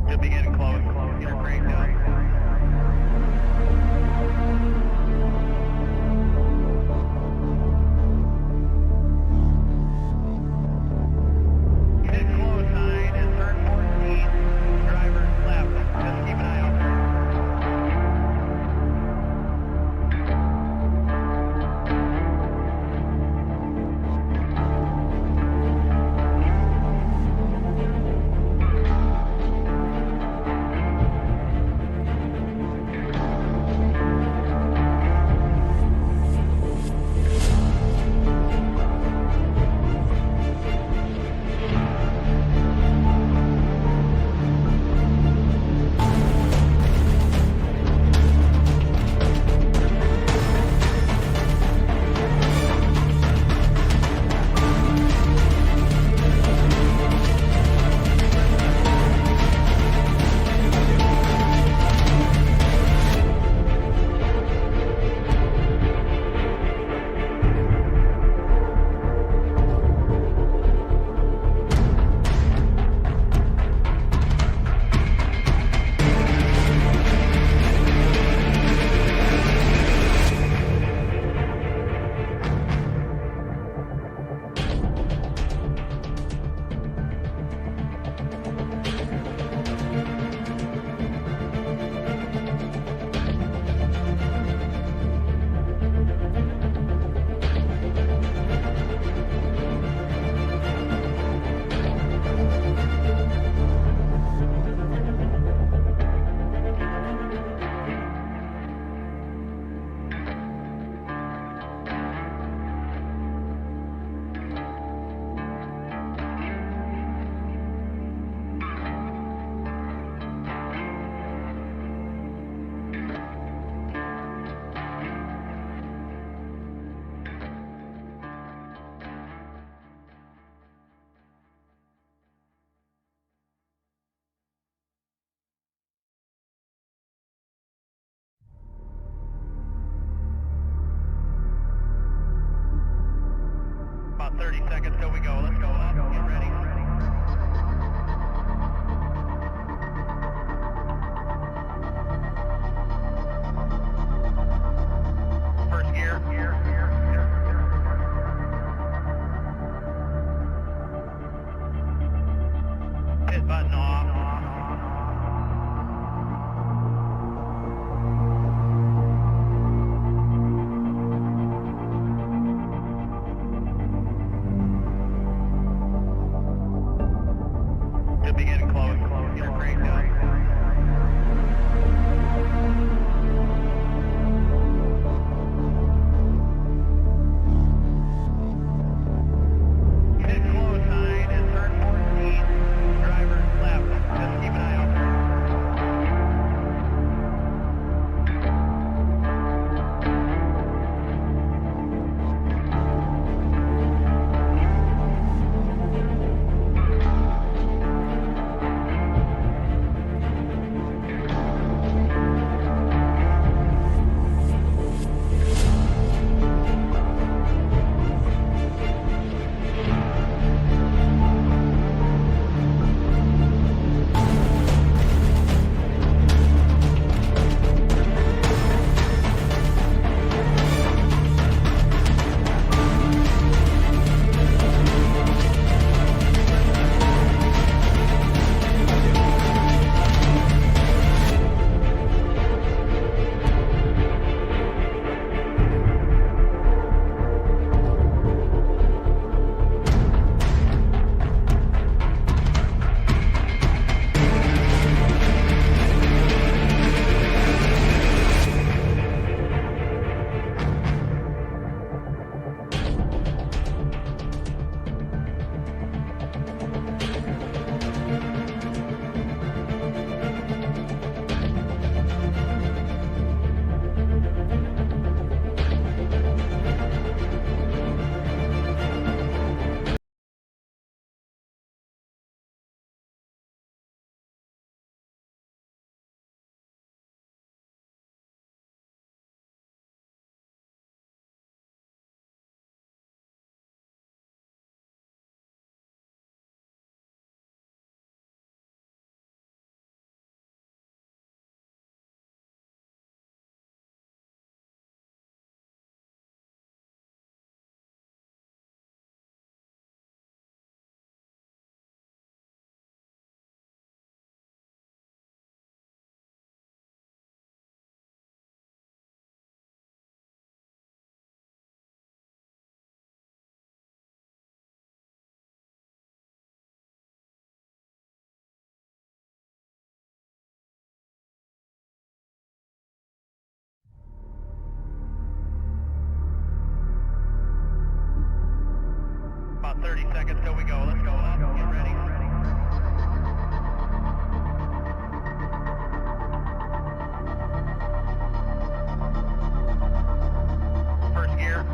You'll be getting close. Get her cranked up. Get close, sign is turn 14. Driver's left. Just keep an eye out. About 30 seconds till we go. Let's go up. Get ready. First gear. Pit button off. About 30 seconds till we go. Let's go up. Get ready. First gear.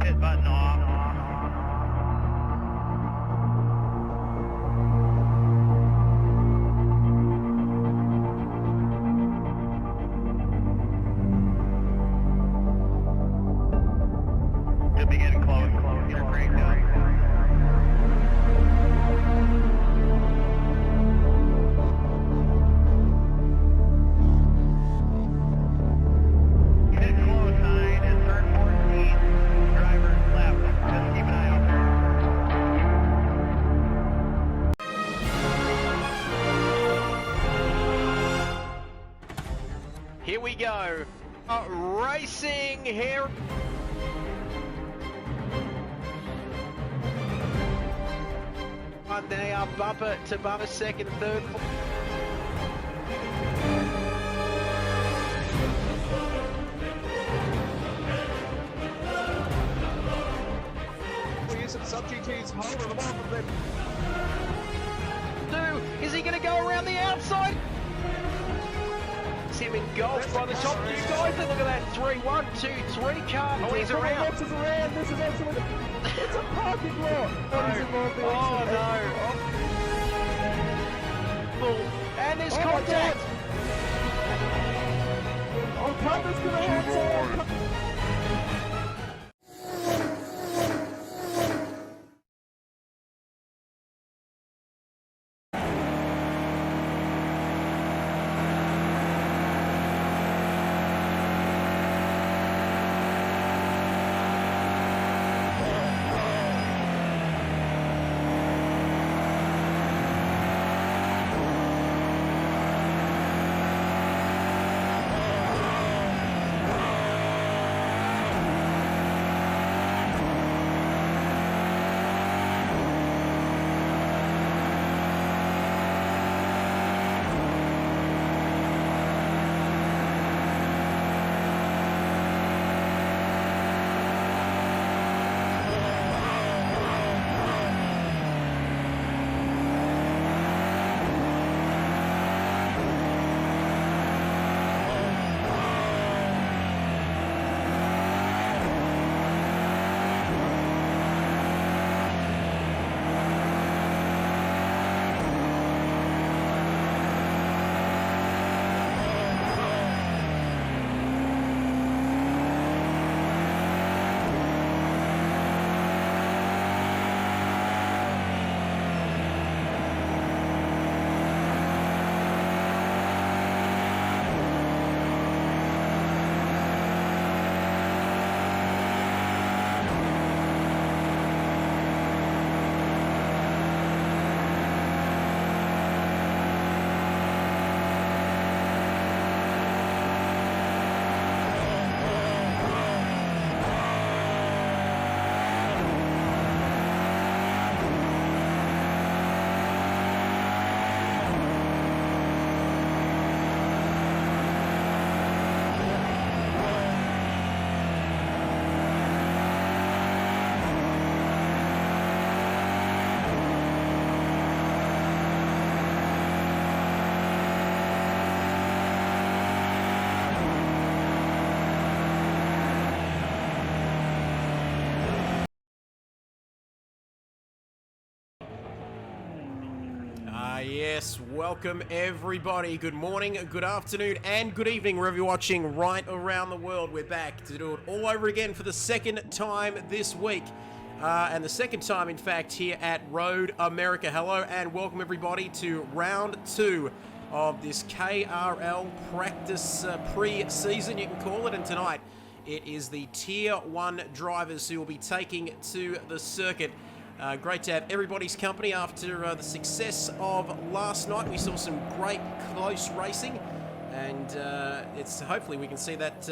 Hit button off. Could be getting close. Get her cranked up. Hit close sign and turn 14. Driver's left. Just keep an eye out there. Here we go. Racing here. They are bumper to bumper, second, third. We're using sub-GT's hold on the bottom then. Is he going to go around the outside? It's him engulfed by the top two guys. And look at that, 3, 1, 2, 3 car. Oh, he's around. This is around. This is absolutely. It's a parking lot. Oh no. And there's contact. Oh, Carter's going to have Yes, welcome everybody. Good morning, good afternoon, and good evening wherever you're watching right around the world. We're back to do it all over again for the second time this week. And the second time, in fact, here at Road America. Hello and welcome everybody to round 2 of this KRL practice pre-season, you can call it. And tonight, it is the Tier 1 drivers who will be taking to the circuit. Great to have everybody's company after the success of last night. We saw some great close racing, and it's hopefully we can see that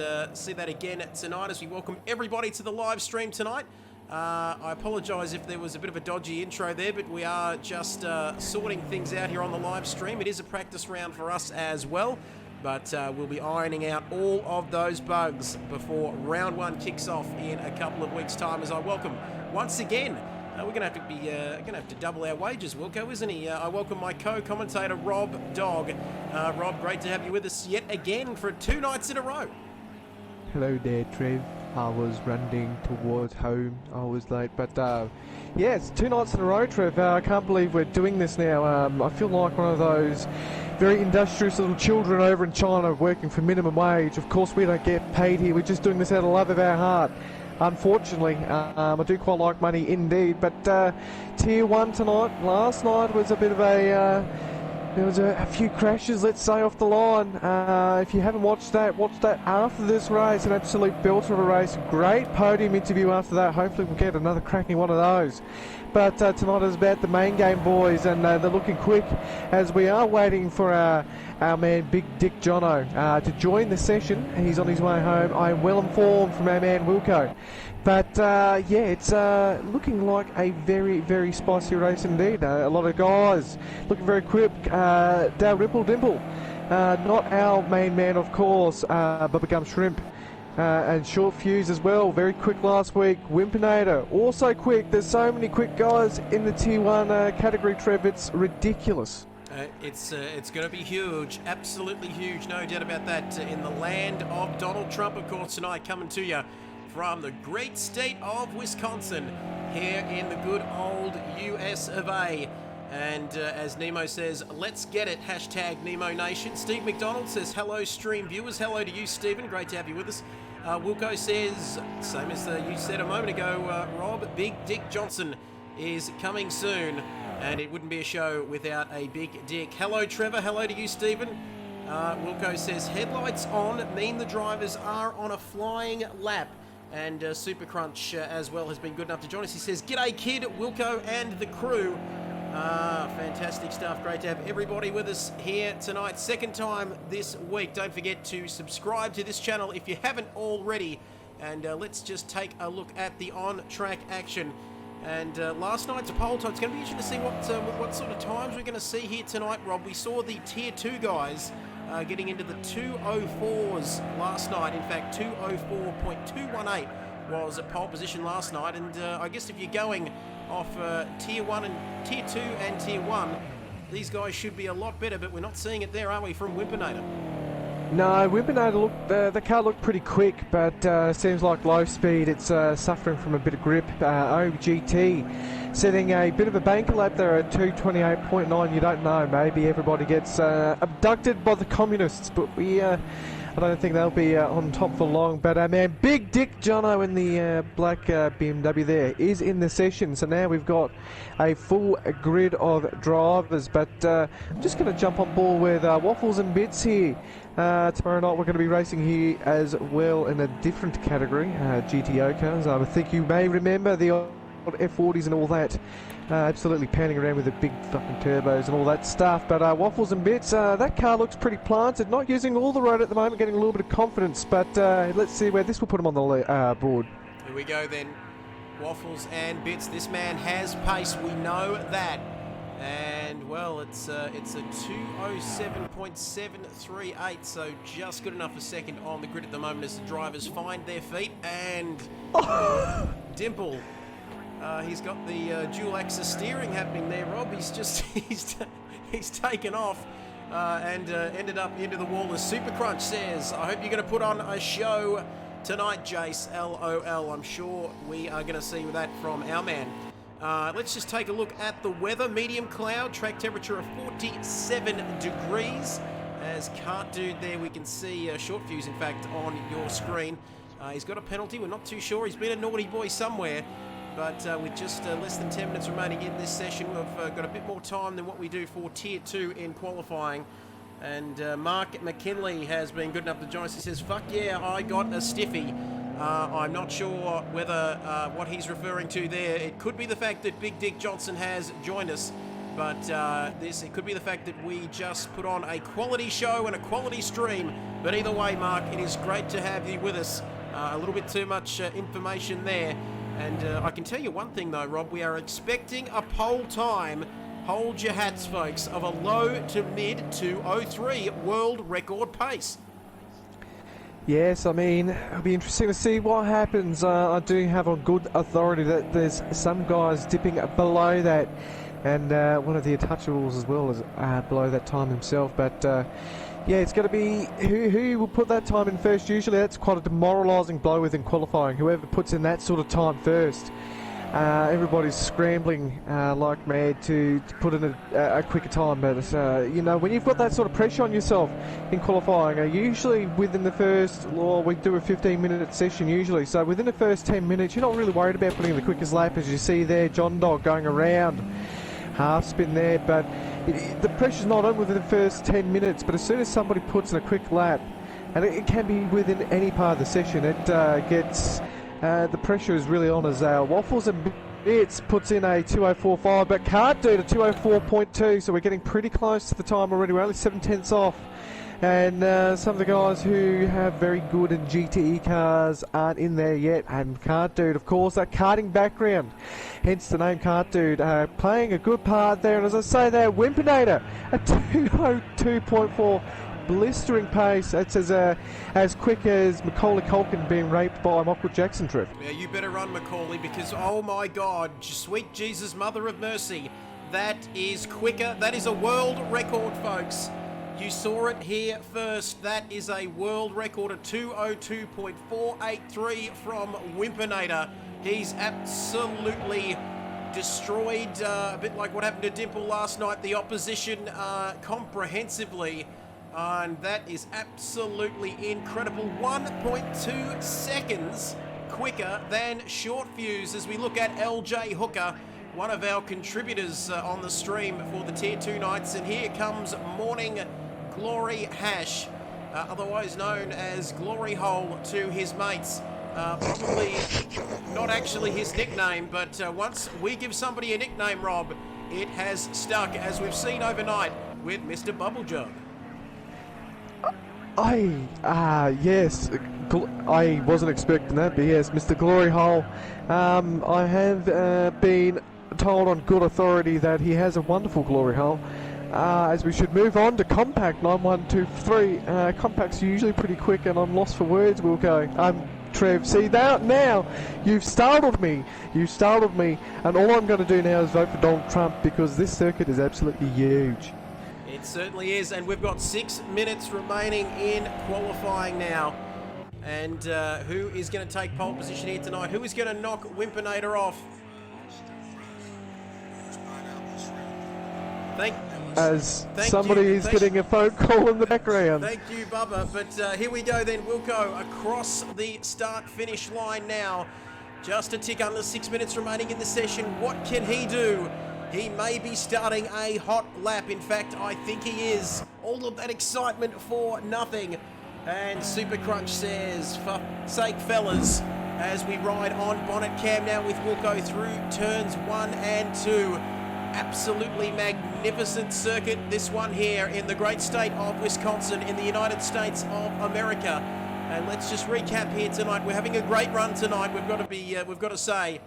again tonight as we welcome everybody to the live stream tonight. I apologise if there was a bit of a dodgy intro there, but we are just sorting things out here on the live stream. It is a practice round for us as well. but we'll be ironing out all of those bugs before round one kicks off in a couple of weeks' time. As I welcome once again, we're gonna have to double our wages, Wilco, isn't he? I welcome my co-commentator Rob Dog. Rob, great to have you with us yet again for 2 nights in a row. Hello there, Trev. I was running towards home. I was late, but yeah, it's 2 nights in a row, Trev. I can't believe we're doing this now. I feel like one of those very industrious little children over in China working for minimum wage. Of course, we don't get paid here. We're just doing this out of love of our heart. Unfortunately, I do quite like money indeed, but Tier 1 tonight. Last night was a bit of a... there was a few crashes, let's say, off the line. If you haven't watch that after this race. An absolute belter of a race. Great podium interview after that. Hopefully we'll get another cracking one of those. But tonight is about the main game, boys, and they're looking quick as we are waiting for our man Big Dick Jono to join the session. He's on his way home. I am well informed from our man Wilco. But yeah, it's looking like a very, very spicy race indeed. A lot of guys looking very quick. Dale Ripple Dimple, not our main man, of course, Bubba Gum Shrimp. And Short Fuse as well, very quick last week. Wimpinator, also quick. There's so many quick guys in the Tier 1 category, Trev, it's ridiculous. It's going to be huge, absolutely huge, no doubt about that. In the land of Donald Trump, of course, tonight, coming to you from the great state of Wisconsin, here in the good old US of A. And as Nemo says, let's get it, hashtag Nemo Nation. Steve McDonald says, hello stream viewers. Hello to you, Stephen, great to have you with us. Wilco says, same as you said a moment ago, Rob, Big Dick Johnson is coming soon, and it wouldn't be a show without a big dick. Hello Trevor, hello to you, Stephen. Wilco says, headlights on mean the drivers are on a flying lap. And Super Crunch as well has been good enough to join us. He says, g'day kid, Wilco and the crew. Fantastic stuff. Great to have everybody with us here tonight. Second time this week. Don't forget to subscribe to this channel if you haven't already. And let's just take a look at the on-track action. And last night's poll time, it's going to be interesting to see what sort of times we're going to see here tonight, Rob. We saw the Tier 2 guys getting into the 2:04s last night. In fact, 2:04.218 was at pole position last night. And I guess if you're going off Tier 1 and Tier 2 and Tier 1, these guys should be a lot better, but we're not seeing it there, are we, from Wimpinator? No, Wimpinator, the car looked pretty quick, but seems like low speed. It's suffering from a bit of grip. OGT setting a bit of a banker lap there at 2:28.9. You don't know, maybe everybody gets abducted by the communists, but I don't think they'll be on top for long. But man, Big Dick Jono in the black BMW there is in the session. So now we've got a full grid of drivers. But I'm just going to jump on board with Waffles and Bits here. Tomorrow night we're going to be racing here as well in a different category, GTO cars. I think you may remember the old F40s and all that. Absolutely panning around with the big fucking turbos and all that stuff. But Waffles and Bits, that car looks pretty planted. Not using all the road at the moment, getting a little bit of confidence. But let's see where this will put him on the board. Here we go then. Waffles and Bits. This man has pace. We know that. And well, it's a 2:07.738, so just good enough a second on the grid at the moment as the drivers find their feet. And Dimple, he's got the dual axis steering happening there, Rob. He's just he's taken off and ended up into the wall. As Super Crunch says, I hope you're going to put on a show tonight, Jace. LOL. I'm sure we are going to see that from our man. Let's just take a look at the weather. Medium cloud, track temperature of 47 degrees. As Cart Dude there, we can see Short Fuse, in fact, on your screen. He's got a penalty. We're not too sure. He's been a naughty boy somewhere. But with just less than 10 minutes remaining in this session, we've got a bit more time than what we do for Tier 2 in qualifying. And Mark McKinley has been good enough to join us. He says, fuck yeah, I got a stiffy. I'm not sure whether what he's referring to there. It could be the fact that Big Dick Johnson has joined us, but it could be the fact that we just put on a quality show and a quality stream. But either way, Mark, it is great to have you with us. A little bit too much information there. And I can tell you one thing though, Rob, we are expecting a pole time hold your hats, folks, of a low to mid 2:03 world record pace. Yes, I mean, it'll be interesting to see what happens. I do have on good authority that there's some guys dipping below that, and one of the Untouchables as well is below that time himself. But yeah, it's going to be who will put that time in first. Usually that's quite a demoralising blow within qualifying. Whoever puts in that sort of time first. Everybody's scrambling like mad to put in a quicker time, but you know, when you've got that sort of pressure on yourself in qualifying, usually within the first, we do a 15-minute session usually, so within the first 10 minutes you're not really worried about putting in the quickest lap. As you see there, John Dog going around, half spin there, but the pressure's not on within the first 10 minutes, but as soon as somebody puts in a quick lap, and it can be within any part of the session, it gets... the pressure is really on as Waffles and Bits puts in a 2:04.5, but Can't Do to 2:04.2, so we're getting pretty close to the time already. We're only 7/10 off, and some of the guys who have very good and GTE cars aren't in there yet. And Can't Do, of course, that karting background, hence the name Can't Do, playing a good part there. And as I say there, Wimpinator at 2:02.4. blistering pace. That's as quick as Macaulay Culkin being raped by Michael Jackson, Trev. Yeah, you better run, Macaulay, because oh my God, sweet Jesus, Mother of Mercy, that is quicker. That is a world record, folks. You saw it here first. That is a world record of 2:02.483 from Wimpinator. He's absolutely destroyed, a bit like what happened to Dimple last night, the opposition comprehensively. And that is absolutely incredible. 1.2 seconds quicker than Short Fuse as we look at LJ Hooker, one of our contributors on the stream for the Tier 2 nights. And here comes Morning Glory Hash, otherwise known as Glory Hole to his mates. Probably not actually his nickname, but once we give somebody a nickname, Rob, it has stuck, as we've seen overnight with Mr. Bubble Jug. Yes, I wasn't expecting that, but yes, Mr. Glory Hole. I have been told on good authority that he has a wonderful glory hole. As we should move on to Compact 9123. Compact's usually pretty quick, and I'm lost for words, Wilco. Trev, see now you've startled me. You startled me, and all I'm going to do now is vote for Donald Trump, because this circuit is absolutely huge. It certainly is, and we've got 6 minutes remaining in qualifying now. And who is going to take pole position here tonight? Who is going to knock Wimpinator off? As somebody is getting a phone call in the background. Thank you, Bubba. But here we go then. We'll go across the start-finish line now. Just a tick under 6 minutes remaining in the session. What can he do? He may be starting a hot lap. In fact, I think he is. All of that excitement for nothing. And Super Crunch says, for sake, fellas, as we ride on bonnet cam now with Wilco through turns 1 and 2. Absolutely magnificent circuit, this one here in the great state of Wisconsin in the United States of America. And let's just recap here tonight. We're having a great run tonight. We've got to say,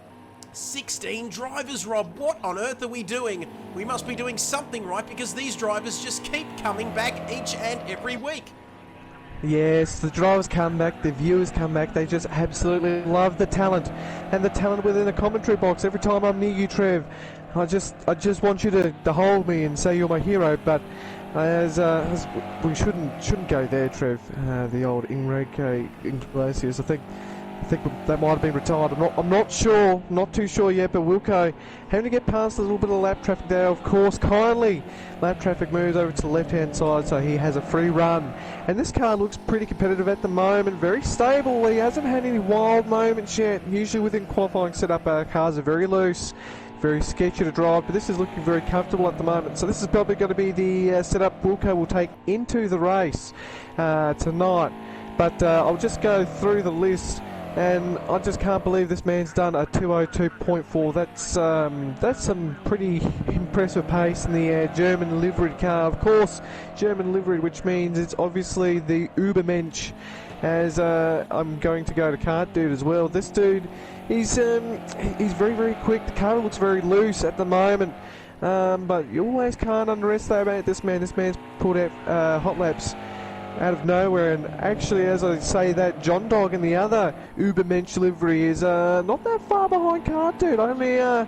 16 drivers, Rob. What on earth are we doing? We must be doing something right, because these drivers just keep coming back each and every week. Yes, the drivers come back, the viewers come back. They just absolutely love the talent, and the talent within the commentary box. Every time I'm near you, Trev, I just want you to hold me and say you're my hero. But as we shouldn't go there, Trev. The old Enrique Iglesias, I think that might have been retired. I'm not sure, not too sure yet, but Wilco having to get past a little bit of lap traffic there. Of course, kindly lap traffic moves over to the left-hand side, so he has a free run. And this car looks pretty competitive at the moment, very stable. He hasn't had any wild moments yet. Usually within qualifying setup, cars are very loose, very sketchy to drive, but this is looking very comfortable at the moment. So this is probably going to be the setup Wilco will take into the race tonight. But I'll just go through the list. And I just can't believe this man's done a 2:02.4. That's some pretty impressive pace in the German liveried car. Of course, German liveried, which means it's obviously the Ubermensch. As I'm going to go to Kart Dude as well. This dude, he's very, very quick. The car looks very loose at the moment. but you always can't underestimate this man. This man's pulled out hot laps out of nowhere, and actually, as I say that, John Dog in the other Ubermensch livery is not that far behind Cart Dude, only a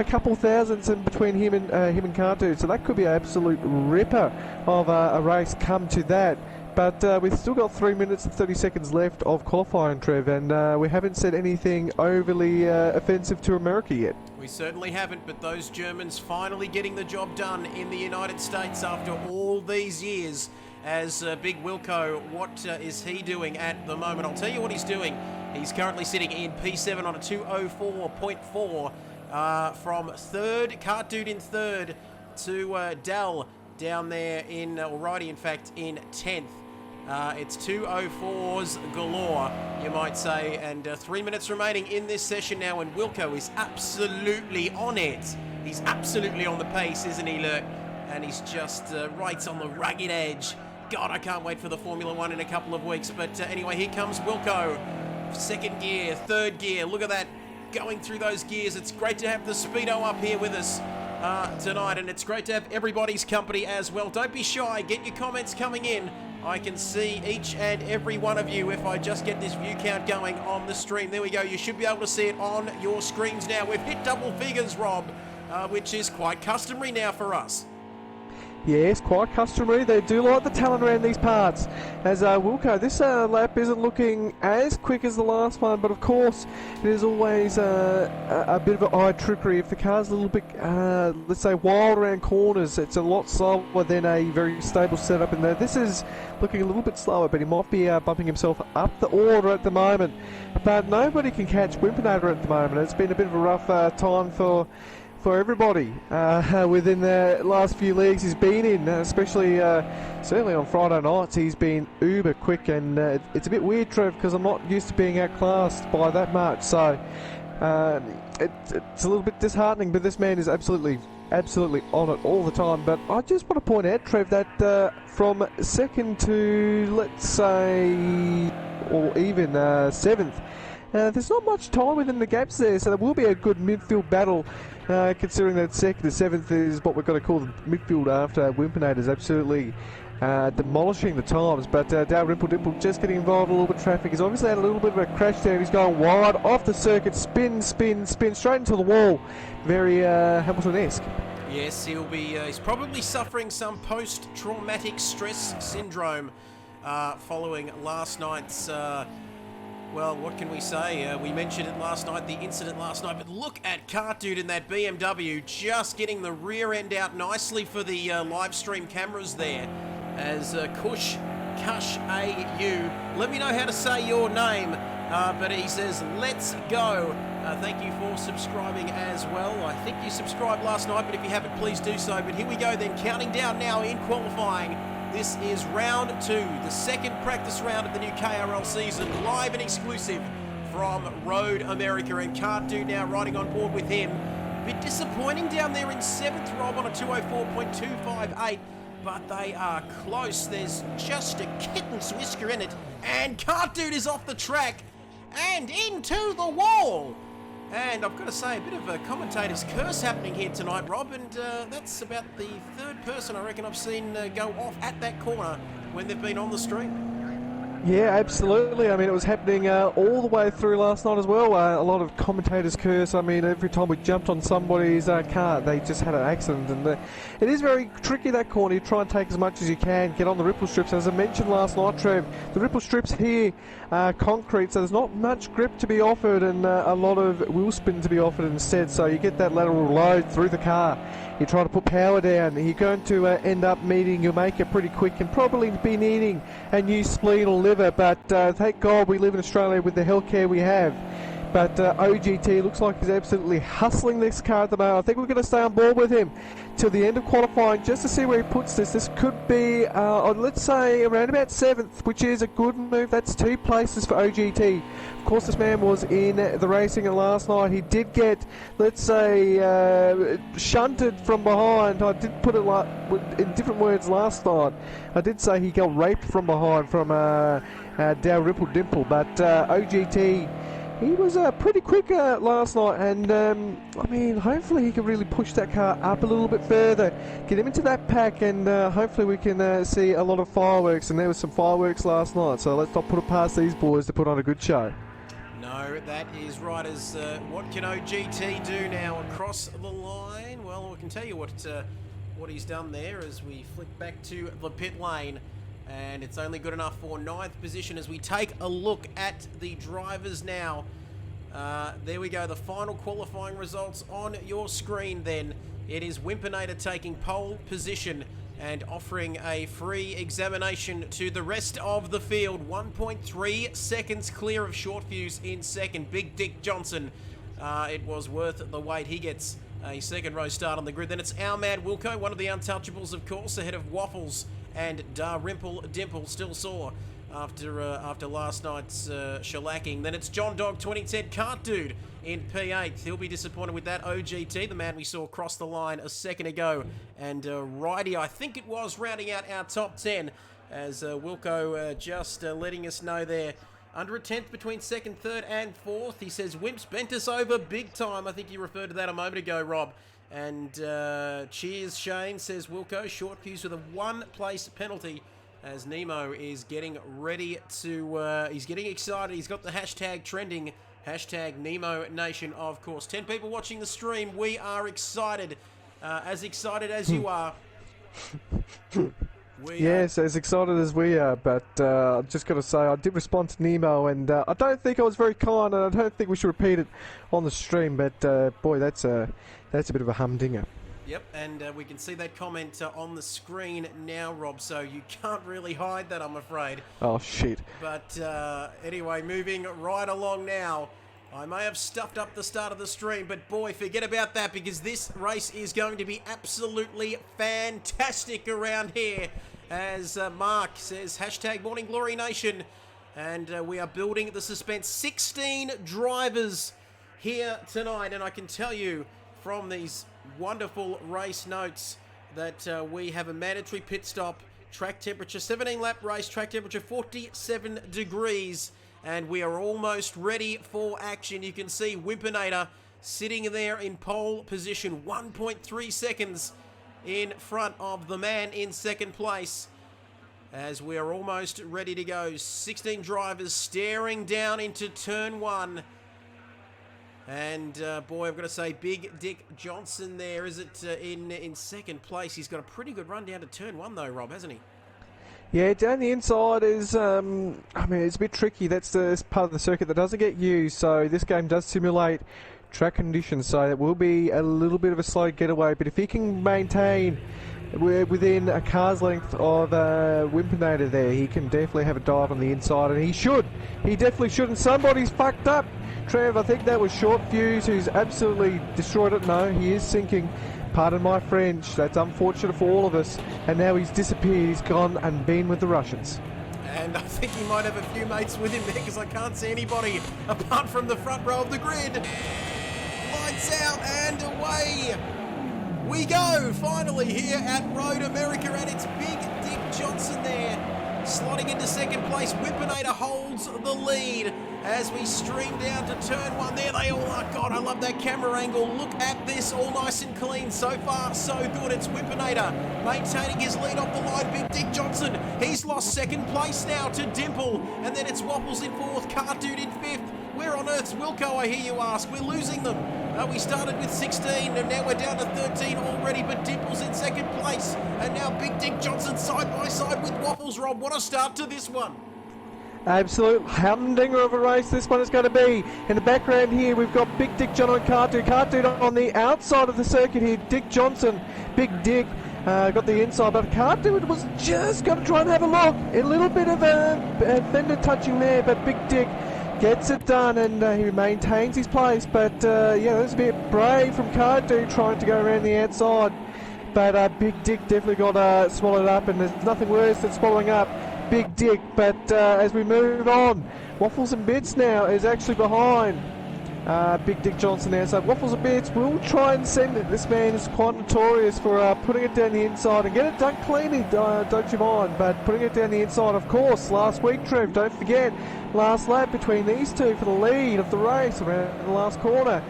couple thousandths in between him and Cart Dude, so that could be an absolute ripper of a race come to that. But we've still got 3 minutes and 30 seconds left of qualifying, Trev, and we haven't said anything overly offensive to America yet. We certainly haven't, but those Germans finally getting the job done in the United States after all these years. As Big Wilco, what is he doing at the moment? I'll tell you what he's doing. He's currently sitting in P7 on a 2:04.4 from third, Cart Dude in third, to Dell down there in, or Righty in fact, in 10th. It's 2:04s galore, you might say, and 3 minutes remaining in this session now, and Wilco is absolutely on it. He's absolutely on the pace, isn't he, Lurk? And he's just right on the rugged edge. God, I can't wait for the Formula One in a couple of weeks. But anyway, here comes Wilco. Second gear, third gear. Look at that, going through those gears. It's great to have the Speedo up here with us tonight, and it's great to have everybody's company as well. Don't be shy. Get your comments coming in. I can see each and every one of you if I just get this view count going on the stream. There we go. You should be able to see it on your screens now. We've hit double figures, Rob, which is quite customary now for us. Yes, quite customary. They do like the talent around these parts. As Wilco, this lap isn't looking as quick as the last one, but of course it is always a bit of an eye trickery. If the car's a little bit, let's say, wild around corners, it's a lot slower than a very stable setup in there. This is looking a little bit slower, but he might be bumping himself up the order at the moment. But nobody can catch Wimpinator at the moment. It's been a bit of a rough time for everybody within the last few leagues he's been in, especially certainly on Friday nights. He's been uber quick, and it's a bit weird, Trev, because I'm not used to being outclassed by that much, so it's a little bit disheartening. But this man is absolutely on it all the time. But I just want to point out, Trev, that from second to, let's say, or even seventh, there's not much time within the gaps there, so there will be a good midfield battle, considering that second to seventh is what we're going to call the midfield after Wimpinator is absolutely demolishing the times. But Dale Dimple just getting involved in a little bit of traffic. He's obviously had a little bit of a crash there. He's going wide off the circuit, spin straight into the wall. Very Hamilton-esque. Yes, he's probably suffering some post-traumatic stress syndrome following last night's well, what can we say? We mentioned it last night, the incident last night, but look at Cart Dude in that BMW, just getting the rear end out nicely for the live stream cameras there, as Kush AU, let me know how to say your name, but he says, let's go. Thank you for subscribing as well. I think you subscribed last night, but if you haven't, please do so. But here we go then, counting down now in qualifying. This is round 2, the second practice round of the new KRL season, live and exclusive from Road America, and Cart Dude now riding on board with him. A bit disappointing down there in 7th, Rob, on a 2:04.258, but they are close. There's just a kitten's whisker in it, and Cart Dude is off the track and into the wall. And I've got to say, a bit of a commentator's curse happening here tonight, Rob, and that's about the third person I reckon I've seen go off at that corner when they've been on the street. Yeah, absolutely. I mean, it was happening all the way through last night as well. A lot of commentators curse. I mean, every time we jumped on somebody's car, they just had an accident. And it is very tricky, that corner. You try and take as much as you can, get on the ripple strips. As I mentioned last night, Trev, the ripple strips here are concrete, so there's not much grip to be offered and a lot of wheel spin to be offered instead. So you get that lateral load through the car. You try to put power down, you're going to end up meeting your maker pretty quick and probably be needing a new spleen or liver, but thank God we live in Australia with the healthcare we have. But OGT looks like he's absolutely hustling this car at the moment. I think we're going to stay on board with him till the end of qualifying just to see where he puts this. This could be, let's say, around about 7th, which is a good move. That's 2 places for OGT. Of course, this man was in the racing last night. He did get, let's say, shunted from behind. I did put it in different words last night. I did say he got raped from behind from Dow Ripple Dimple, but OGT he was pretty quick last night, and I mean, hopefully he can really push that car up a little bit further, get him into that pack, and hopefully we can see a lot of fireworks. And there was some fireworks last night, so let's not put it past these boys to put on a good show. No, that is right. As what can OGT do now across the line? Well, we can tell you what he's done there as we flick back to the pit lane. And it's only good enough for 9th position as we take a look at the drivers now. There we go, the final qualifying results on your screen then. It is Wimpinator taking pole position and offering a free examination to the rest of the field. 1.3 seconds clear of Short Fuse in second. Big Dick Johnson, it was worth the wait. He gets a second row start on the grid. Then it's our man Wilco, one of the untouchables, of course, ahead of Waffles and Rimple Dimple, still sore after last night's shellacking. Then it's John Dog 2010 Kart Dude in P8. He'll be disappointed with that. OGT, the man we saw cross the line a second ago, and Righty, I think it was, rounding out our top 10 as Wilco just letting us know there. Under a tenth between second, third, and fourth. He says Wimps bent us over big time. I think you referred to that a moment ago, Rob. And cheers, Shane, says Wilco. Short Fuse with a 1-place penalty as Nemo is getting ready to... he's getting excited. He's got the hashtag trending. Hashtag Nemo Nation, of course. 10 people watching the stream. We are excited. As excited as you are. Yes, as excited as we are, but I've just got to say, I did respond to Nemo, and I don't think I was very kind, and I don't think we should repeat it on the stream, but boy, that's a bit of a humdinger. Yep, and we can see that comment on the screen now, Rob, so you can't really hide that, I'm afraid. Oh, shit. But anyway, moving right along now. I may have stuffed up the start of the stream, but boy, forget about that, because this race is going to be absolutely fantastic around here. As Mark says, hashtag Morning Glory Nation, and we are building the suspense. 16 drivers here tonight, and I can tell you from these wonderful race notes that we have a mandatory pit stop, track temperature 17 lap race, track temperature 47 degrees, and we are almost ready for action. You can see Wimpinator sitting there in pole position, 1.3 seconds in front of the man in second place, as we are almost ready to go. 16 drivers staring down into turn one. And boy, I've got to say, Big Dick Johnson there, is it in second place? He's got a pretty good run down to turn one though, Rob, hasn't he? Yeah, down the inside is, I mean, it's a bit tricky. That's the part of the circuit that doesn't get used, so this game does simulate track conditions, so it will be a little bit of a slow getaway, but if he can maintain within a car's length of Wimpinator there, he can definitely have a dive on the inside, and he should. He definitely should, and somebody's fucked up. Trev, I think that was Short Fuse who's absolutely destroyed it. No, he is sinking. Pardon my French, that's unfortunate for all of us. And now he's disappeared, he's gone and been with the Russians. And I think he might have a few mates with him there, because I can't see anybody apart from the front row of the grid. Lights out and away we go, finally here at Road America, and it's Big Dick Johnson there, slotting into second place. Wimpinator holds the lead as we stream down to turn one. There they all are. God, I love that camera angle. Look at this, all nice and clean. So far, so good. It's Wimpinator maintaining his lead off the line. Big Dick Johnson, he's lost second place now to Dimple. And then it's Waffles in fourth, Kart Dude in fifth. Where on earth's Wilco, I hear you ask? We're losing them. We started with 16 and now we're down to 13 already, but Dimple's in second place. And now Big Dick Johnson side by side with Waffles. Rob, what a start to this one. Absolute humdinger of a race this one is going to be. In the background here, we've got Big Dick John on Kart Dude on the outside of the circuit here. Dick Johnson, Big Dick, got the inside, but Kart Dude was just going to try and have a look. A little bit of a fender touching there, but Big Dick gets it done, and he maintains his place. But yeah, that was a bit brave from Kart Dude trying to go around the outside. But Big Dick definitely got swallowed up, and there's nothing worse than swallowing up Big Dick. But as we move on, Waffles and Bits now is actually behind Big Dick Johnson there. So Waffles and Bits will try and send it. This man is quite notorious for putting it down the inside and get it done cleanly, don't you mind. But putting it down the inside, of course, last week, Trev, don't forget, last lap between these two for the lead of the race around the last corner.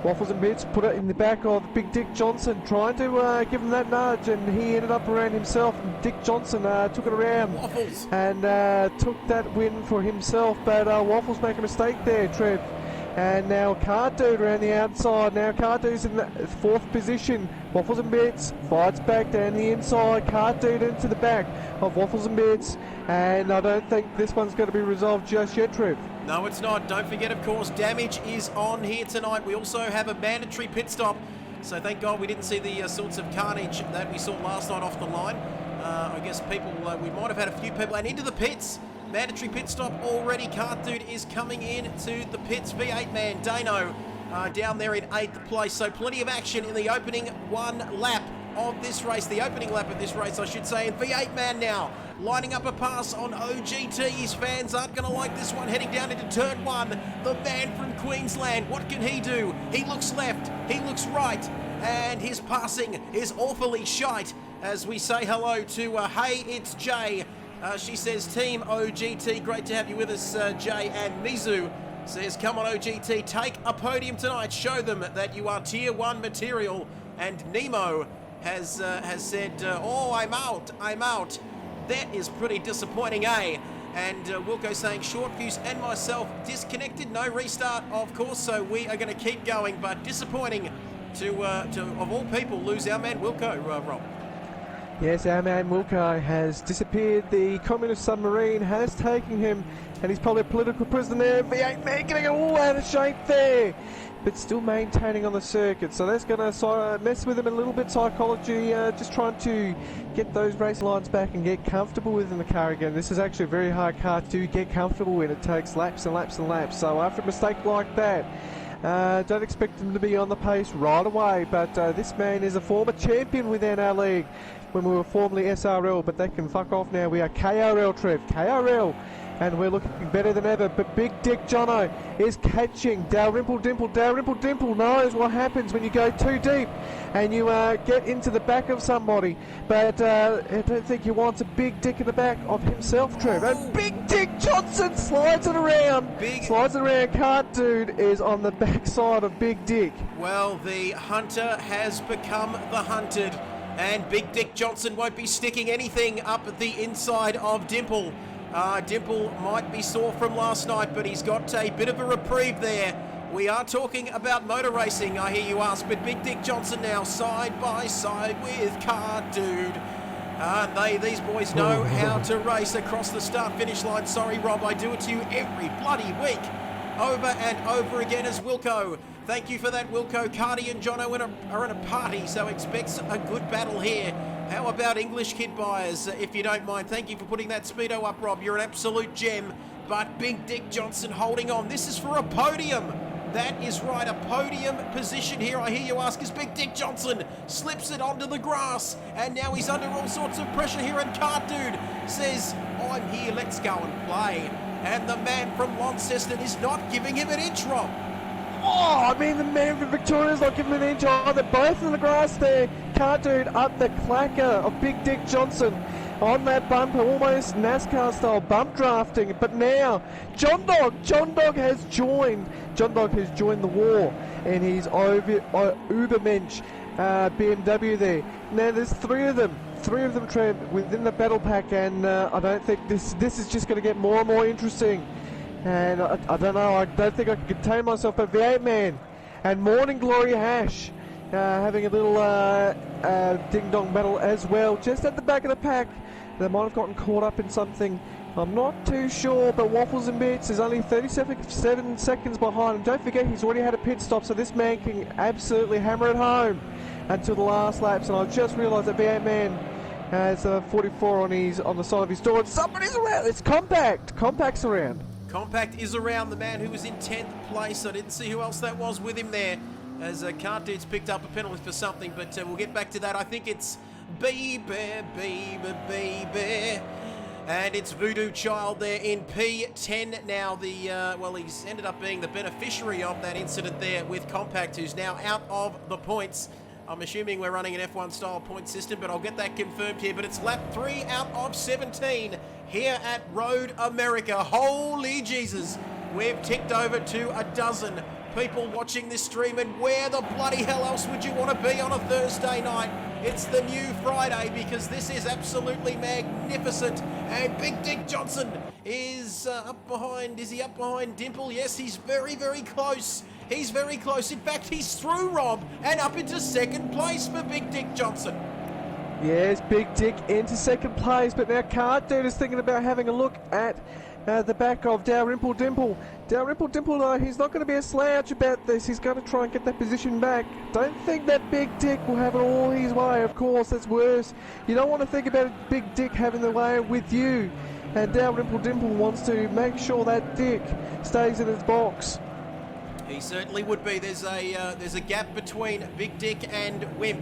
Waffles and Bits put it in the back of Big Dick Johnson, trying to give him that nudge, and he ended up around himself. And Dick Johnson took it around Waffles. and took that win for himself. But Waffles make a mistake there, Trev. And now Car Dude around the outside. Now Car Dude's in the 4th position. Waffles and Bits fights back down the inside. Car Dude into the back of Waffles and Bits. And I don't think this one's going to be resolved just yet, Trev. No, it's not. Don't forget, of course, damage is on here tonight. We also have a mandatory pit stop. So thank God we didn't see the sorts of carnage that we saw last night off the line. I guess people, we might have had a few people and into the pits. Mandatory pit stop already. Cart Dude is coming in to the pits. V8 man Dano down there in 8th place. So plenty of action in the opening lap of this race. The opening lap of this race, I should say. And V8 man now lining up a pass on OGT. His fans aren't going to like this one. Heading down into turn 1. The man from Queensland. What can he do? He looks left. He looks right. And his passing is awfully shite. As we say hello to, hey, it's Jay. She says, Team OGT, great to have you with us, Jay. And Mizu says, come on, OGT, take a podium tonight. Show them that you are Tier 1 material. And Nemo has said, oh, I'm out. That is pretty disappointing, eh? And Wilco saying, short fuse and myself disconnected. No restart, of course, so we are going to keep going. But disappointing to of all people, lose our man Wilco, Rob. Yes, our man Wilco has disappeared. The communist submarine has taken him, and he's probably a political prisoner there. V8 man getting all out of shape there, but still maintaining on the circuit. So that's going to mess with him a little bit. Psychology, just trying to get those race lines back and get comfortable within the car again. This is actually a very hard car to get comfortable in. It takes laps and laps and laps. So after a mistake like that, don't expect him to be on the pace right away. But this man is a former champion within our league when we were formerly SRL, but they can fuck off now. We are KRL, Trev, KRL, and we're looking better than ever. But Big Dick Jono is catching. Dalrymple Dimple knows what happens when you go too deep and you get into the back of somebody. But I don't think he wants a big dick in the back of himself, Trev. And Big Dick Johnson slides it around. Cart Dude is on the backside of Big Dick. Well, the hunter has become the hunted. And Big Dick Johnson won't be sticking anything up the inside of Dimple. Dimple might be sore from last night, but he's got a bit of a reprieve there. We are talking about motor racing, I hear you ask, but Big Dick Johnson now side by side with Car Dude. These boys know how to race across the start-finish line. Sorry, Rob, I do it to you every bloody week. Over and over again as Wilco. Thank you for that, Wilco. Cardi and Jono are in a party, so expect a good battle here. How about English kit buyers, if you don't mind? Thank you for putting that speedo up, Rob. You're an absolute gem. But Big Dick Johnson holding on. This is for a podium. That is right, a podium position here. I hear you ask, is Big Dick Johnson slips it onto the grass, and now he's under all sorts of pressure here, and Cart Dude says, I'm here, let's go and play. And the man from Launceston is not giving him an inch, Rob. Oh, I mean, the man from Victoria's not giving him an inch either. Both in the grass there. Car Dude up the clacker of Big Dick Johnson on that bumper, almost NASCAR style bump drafting. But now John Dog has joined the war, and he's Ubermensch BMW there. Now there's three of them Trev within the battle pack, and I don't think this is just going to get more and more interesting. And I don't know, I don't think I can contain myself. But V8 man and Morning Glory Hash having a little ding-dong battle as well, just at the back of the pack. They might have gotten caught up in something, I'm not too sure, but Waffles and Bits is only 37 seconds behind. And don't forget, he's already had a pit stop, so this man can absolutely hammer it home until the last laps. And I just realised that V8 man has 44 on the side of his door, and somebody's around. It's Compact's around. Compact is around, the man who was in 10th place. I didn't see who else that was with him there, as Cart Dude's picked up a penalty for something, but we'll get back to that. I think it's Baby. And it's Voodoo Child there in P10 now. He's ended up being the beneficiary of that incident there with Compact, who's now out of the points. I'm assuming we're running an F1 style point system, but I'll get that confirmed here. But it's lap 3 out of 17 here at Road America. Holy Jesus. We've ticked over to a dozen people watching this stream, and where the bloody hell else would you want to be on a Thursday night? It's the new Friday, because this is absolutely magnificent. And Big Dick Johnson is up behind. Is he up behind Dimple? Yes, he's very, very close. He's very close. In fact, he's through Rob and up into second place for Big Dick Johnson. Yes, Big Dick into second place, but now Cart Dude is thinking about having a look at the back of Dalrymple Dimple. Dalrymple Dimple, though, he's not going to be a slouch about this. He's going to try and get that position back. Don't think that Big Dick will have it all his way. Of course, that's worse. You don't want to think about Big Dick having the way with you. And Dalrymple Dimple wants to make sure that Dick stays in his box. He certainly would be. There's a gap between Big Dick and Wimp.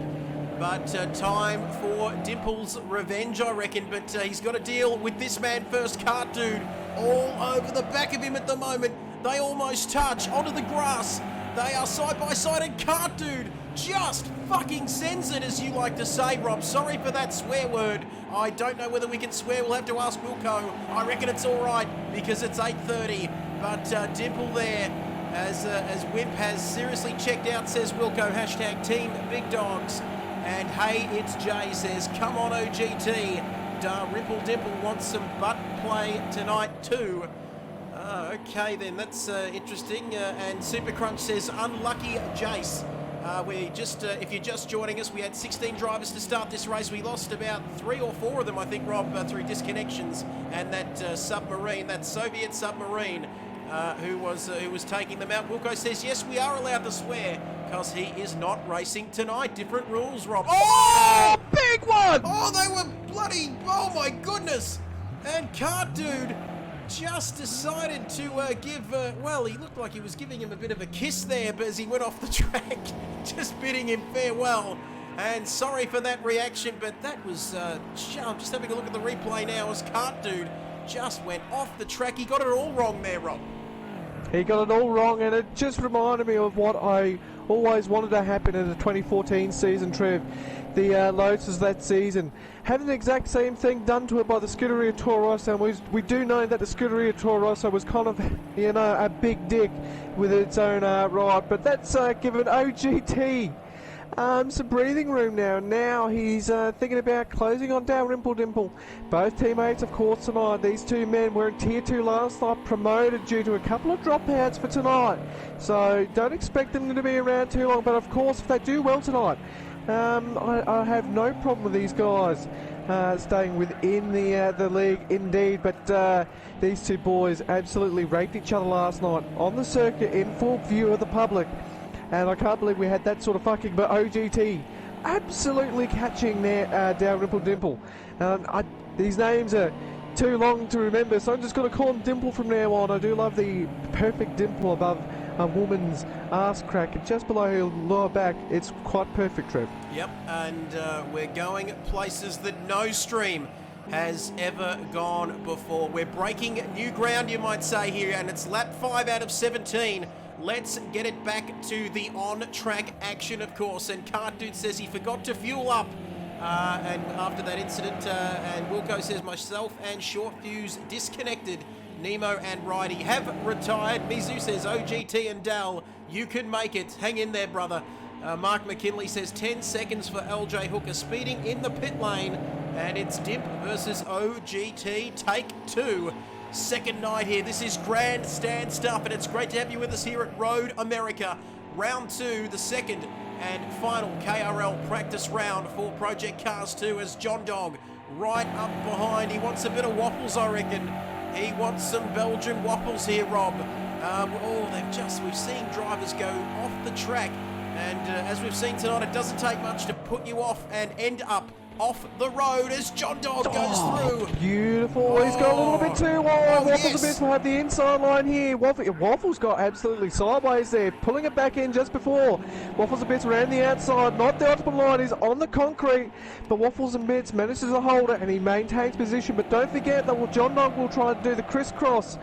But time for Dimple's revenge, I reckon. But he's got to deal with this man first, Cart Dude, all over the back of him at the moment. They almost touch onto the grass. They are side by side, and Cart Dude just fucking sends it, as you like to say, Rob. Sorry for that swear word. I don't know whether we can swear. We'll have to ask Wilco. I reckon it's all right because it's 8:30. But Dimple there, as Wimp has seriously checked out, says Wilco, hashtag Team Big Dogs. And hey, it's Jay says, come on OGT. Ripple Dimple wants some butt play tonight too. Okay then, that's interesting. And Super Crunch says, unlucky Jace. If you're just joining us, we had 16 drivers to start this race. We lost about 3 or 4 of them, I think, Rob, through disconnections. And that submarine, that Soviet submarine, who was taking them out. Wilco says, yes, we are allowed to swear, because he is not racing tonight. Different rules, Rob. Oh, big one! Oh, they were bloody, oh my goodness. And Cart Dude just decided to he looked like he was giving him a bit of a kiss there, but as he went off the track, just bidding him farewell. And sorry for that reaction, but that was, I'm just having a look at the replay now as Cart Dude just went off the track. He got it all wrong there, Rob. He got it all wrong, and it just reminded me of what I always wanted to happen in the 2014 season, Trev. The Lotus that season having the exact same thing done to it by the Scuderia Toro Rosso, and we do know that the Scuderia Toro Rosso was kind of, a big dick with its own right, but that's given OGT some breathing room now. Now he's thinking about closing on Dalrymple Dimple. Both teammates, of course, tonight. These two men were in Tier 2 last night, promoted due to a couple of dropouts for tonight. So don't expect them to be around too long. But of course, if they do well tonight, I have no problem with these guys staying within the league indeed. But these two boys absolutely raked each other last night on the circuit in full view of the public. And I can't believe we had that sort of fucking, but OGT absolutely catching their Dalrymple Dimple. These names are too long to remember, so I'm just going to call him Dimple from now on. I do love the perfect dimple above a woman's ass crack, and just below her lower back. It's quite perfect, Trev. Yep, and we're going places that no stream has ever gone before. We're breaking new ground, you might say, here, and it's lap 5 out of 17. Let's get it back to the on-track action, of course. And Cart Dude says he forgot to fuel up. And after that incident, and Wilco says, myself and Short Fuse disconnected. Nemo and Ridey have retired. Mizu says, OGT and Dal, you can make it. Hang in there, brother. Mark McKinley says 10 seconds for LJ Hooker speeding in the pit lane. And it's Dimp versus OGT, take 2. Second night here. This is grandstand stuff, and it's great to have you with us here at Road America. Round 2, the second and final KRL practice round for Project Cars 2 as John Dog right up behind. He wants a bit of waffles, I reckon. He wants some Belgian waffles here, Rob. We've seen drivers go off the track, and as we've seen tonight, it doesn't take much to put you off and end up off the road as John Dog goes through. Beautiful. He's got a little bit too wide. Waffles yes. a bit will have the inside line here. Waffles got absolutely sideways there, pulling it back in just before. Waffles a bit around the outside, not the ultimate line. He's on the concrete, but Waffles and Bits manages to hold it and he maintains position. But don't forget that John Dog will try and do the crisscross.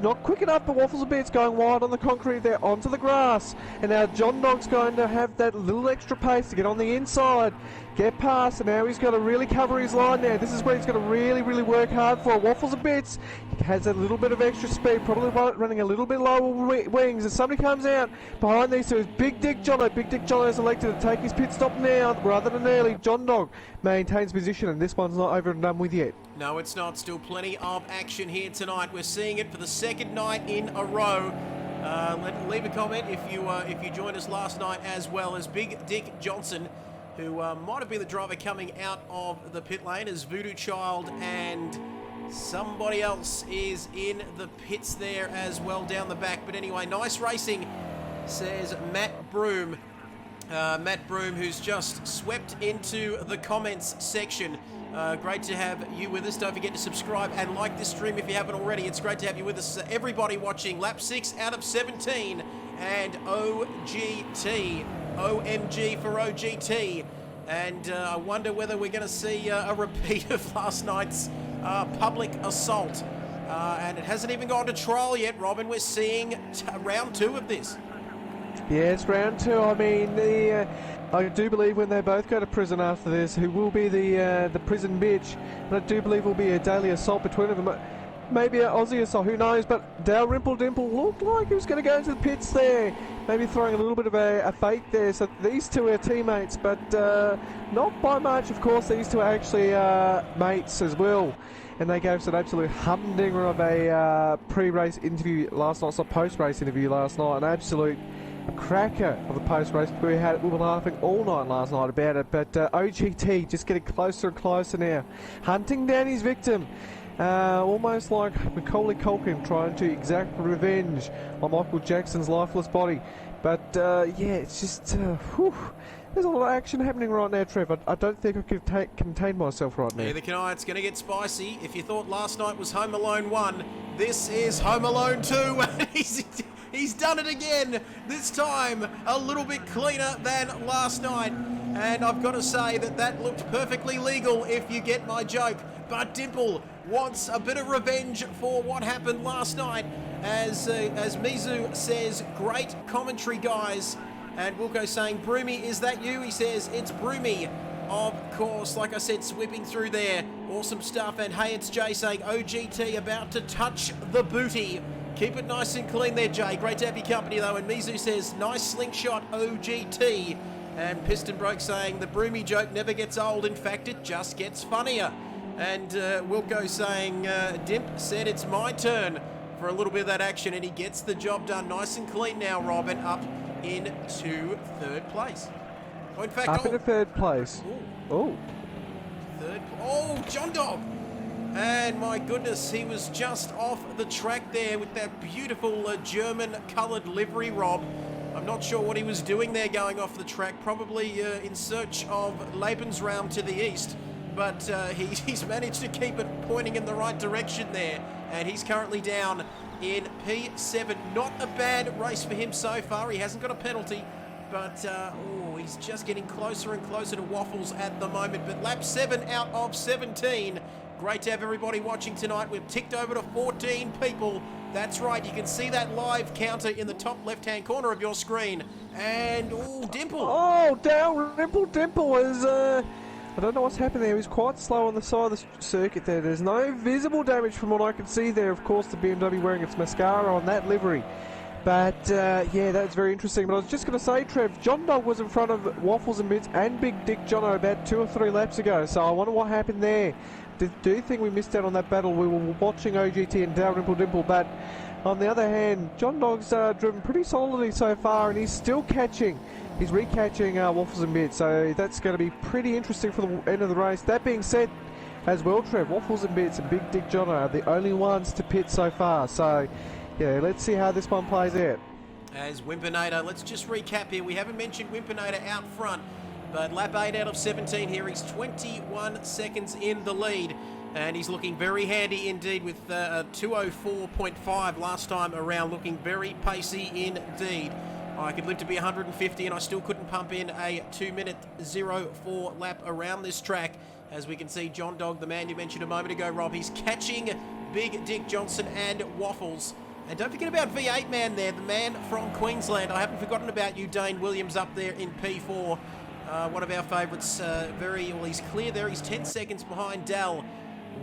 Not quick enough, but Waffles and Bits going wide on the concrete there onto the grass. And now John Dog's going to have that little extra pace to get on the inside, get past, and now he's got to really cover his line there. This is where he's got to really, really work hard for. Waffles and Bits, he has a little bit of extra speed, probably running a little bit lower wings. As somebody comes out behind these two, is Big Dick Jono. Big Dick Jono is elected to take his pit stop now rather than early. John Dog maintains position, and this one's not over and done with yet. No, it's not. Still plenty of action here tonight. We're seeing it for the second night in a row. Leave a comment if you joined us last night, as well as Big Dick Johnson, who might have been the driver coming out of the pit lane, as Voodoo Child and somebody else is in the pits there as well down the back. But anyway, nice racing, says Matt Broom. Matt Broom, who's just swept into the comments section. Great to have you with us. Don't forget to subscribe and like this stream if you haven't already. It's great to have you with us. Everybody watching lap 6 out of 17 and OGT. OMG for OGT. And I wonder whether we're going to see a repeat of last night's public assault. And it hasn't even gone to trial yet, Robin. We're seeing round 2 of this. Yeah, it's round 2. I mean, I do believe when they both go to prison after this, who will be the prison bitch, and I do believe will be a daily assault between them. Maybe an Aussie assault, who knows? But Dalrymple Dimple looked like he was going to go into the pits there, maybe throwing a little bit of a fake there. So these two are teammates, but not by much. Of course, these two are actually mates as well. And they gave us an absolute humdinger of a pre-race interview last night, so post-race interview last night, an absolute cracker of the post-race. We were laughing all night last night about it, but OGT just getting closer and closer now, hunting down his victim, almost like Macaulay Culkin trying to exact revenge on Michael Jackson's lifeless body. But yeah, it's just there's a lot of action happening right now, Trev. I don't think I can contain myself right now. Neither can I. It's going to get spicy. If you thought last night was Home Alone 1, this is Home Alone 2. He's done it again, this time a little bit cleaner than last night. And I've got to say that looked perfectly legal, if you get my joke. But Dimple wants a bit of revenge for what happened last night. As Mizu says, great commentary, guys. And Wilco saying, Broomy, is that you? He says, it's Broomy. Of course, like I said, sweeping through there. Awesome stuff. And hey, it's Jay saying, OGT about to touch the booty. Keep it nice and clean there, Jay. Great to have your company, though. And Mizu says, nice slingshot, OGT. And Piston Broke saying, the Broomy joke never gets old. In fact, it just gets funnier. And Wilco saying, Dimp said it's my turn for a little bit of that action. And he gets the job done nice and clean now, Robin, up into 3rd place. Oh, in fact, up into 3rd place. Oh. John Dog. And my goodness, he was just off the track there with that beautiful German coloured livery, Rob. I'm not sure what he was doing there going off the track, probably in search of Lebensraum to the east. But he's managed to keep it pointing in the right direction there. And he's currently down in P7. Not a bad race for him so far. He hasn't got a penalty. But he's just getting closer and closer to Waffles at the moment. But lap 7 out of 17. Great to have everybody watching tonight. We've ticked over to 14 people. That's right, you can see that live counter in the top left-hand corner of your screen. And, Dimple. Oh, Dalrymple Dimple is, I don't know what's happened there. He's quite slow on the side of the circuit there. There's no visible damage from what I can see there. Of course, the BMW wearing its mascara on that livery. But, yeah, that's very interesting. But I was just going to say, Trev, John Dog was in front of Waffles and Bits and Big Dick Jono about 2 or 3 laps ago. So I wonder what happened there. Do you think we missed out on that battle? We were watching OGT and Dalrymple Dimple, but on the other hand, John Dog's driven pretty solidly so far, and he's still catching. He's recatching Waffles and Bits, so that's going to be pretty interesting for the end of the race. That being said, as well, Trev, Waffles and Bits and Big Dick Jono are the only ones to pit so far. So, yeah, let's see how this one plays out. As Wimpinator, let's just recap here. We haven't mentioned Wimpinator out front. But lap 8 out of 17 here. He's 21 seconds in the lead. And he's looking very handy indeed with a 2:04.5 last time around. Looking very pacey indeed. I could live to be 150 and I still couldn't pump in a 2-minute 04 lap around this track. As we can see, John Dog, the man you mentioned a moment ago, Rob, he's catching Big Dick Johnson and Waffles. And don't forget about V8 man there, the man from Queensland. I haven't forgotten about you, Dane Williams, up there in P4. One of our favourites, he's clear there. He's 10 seconds behind Dal.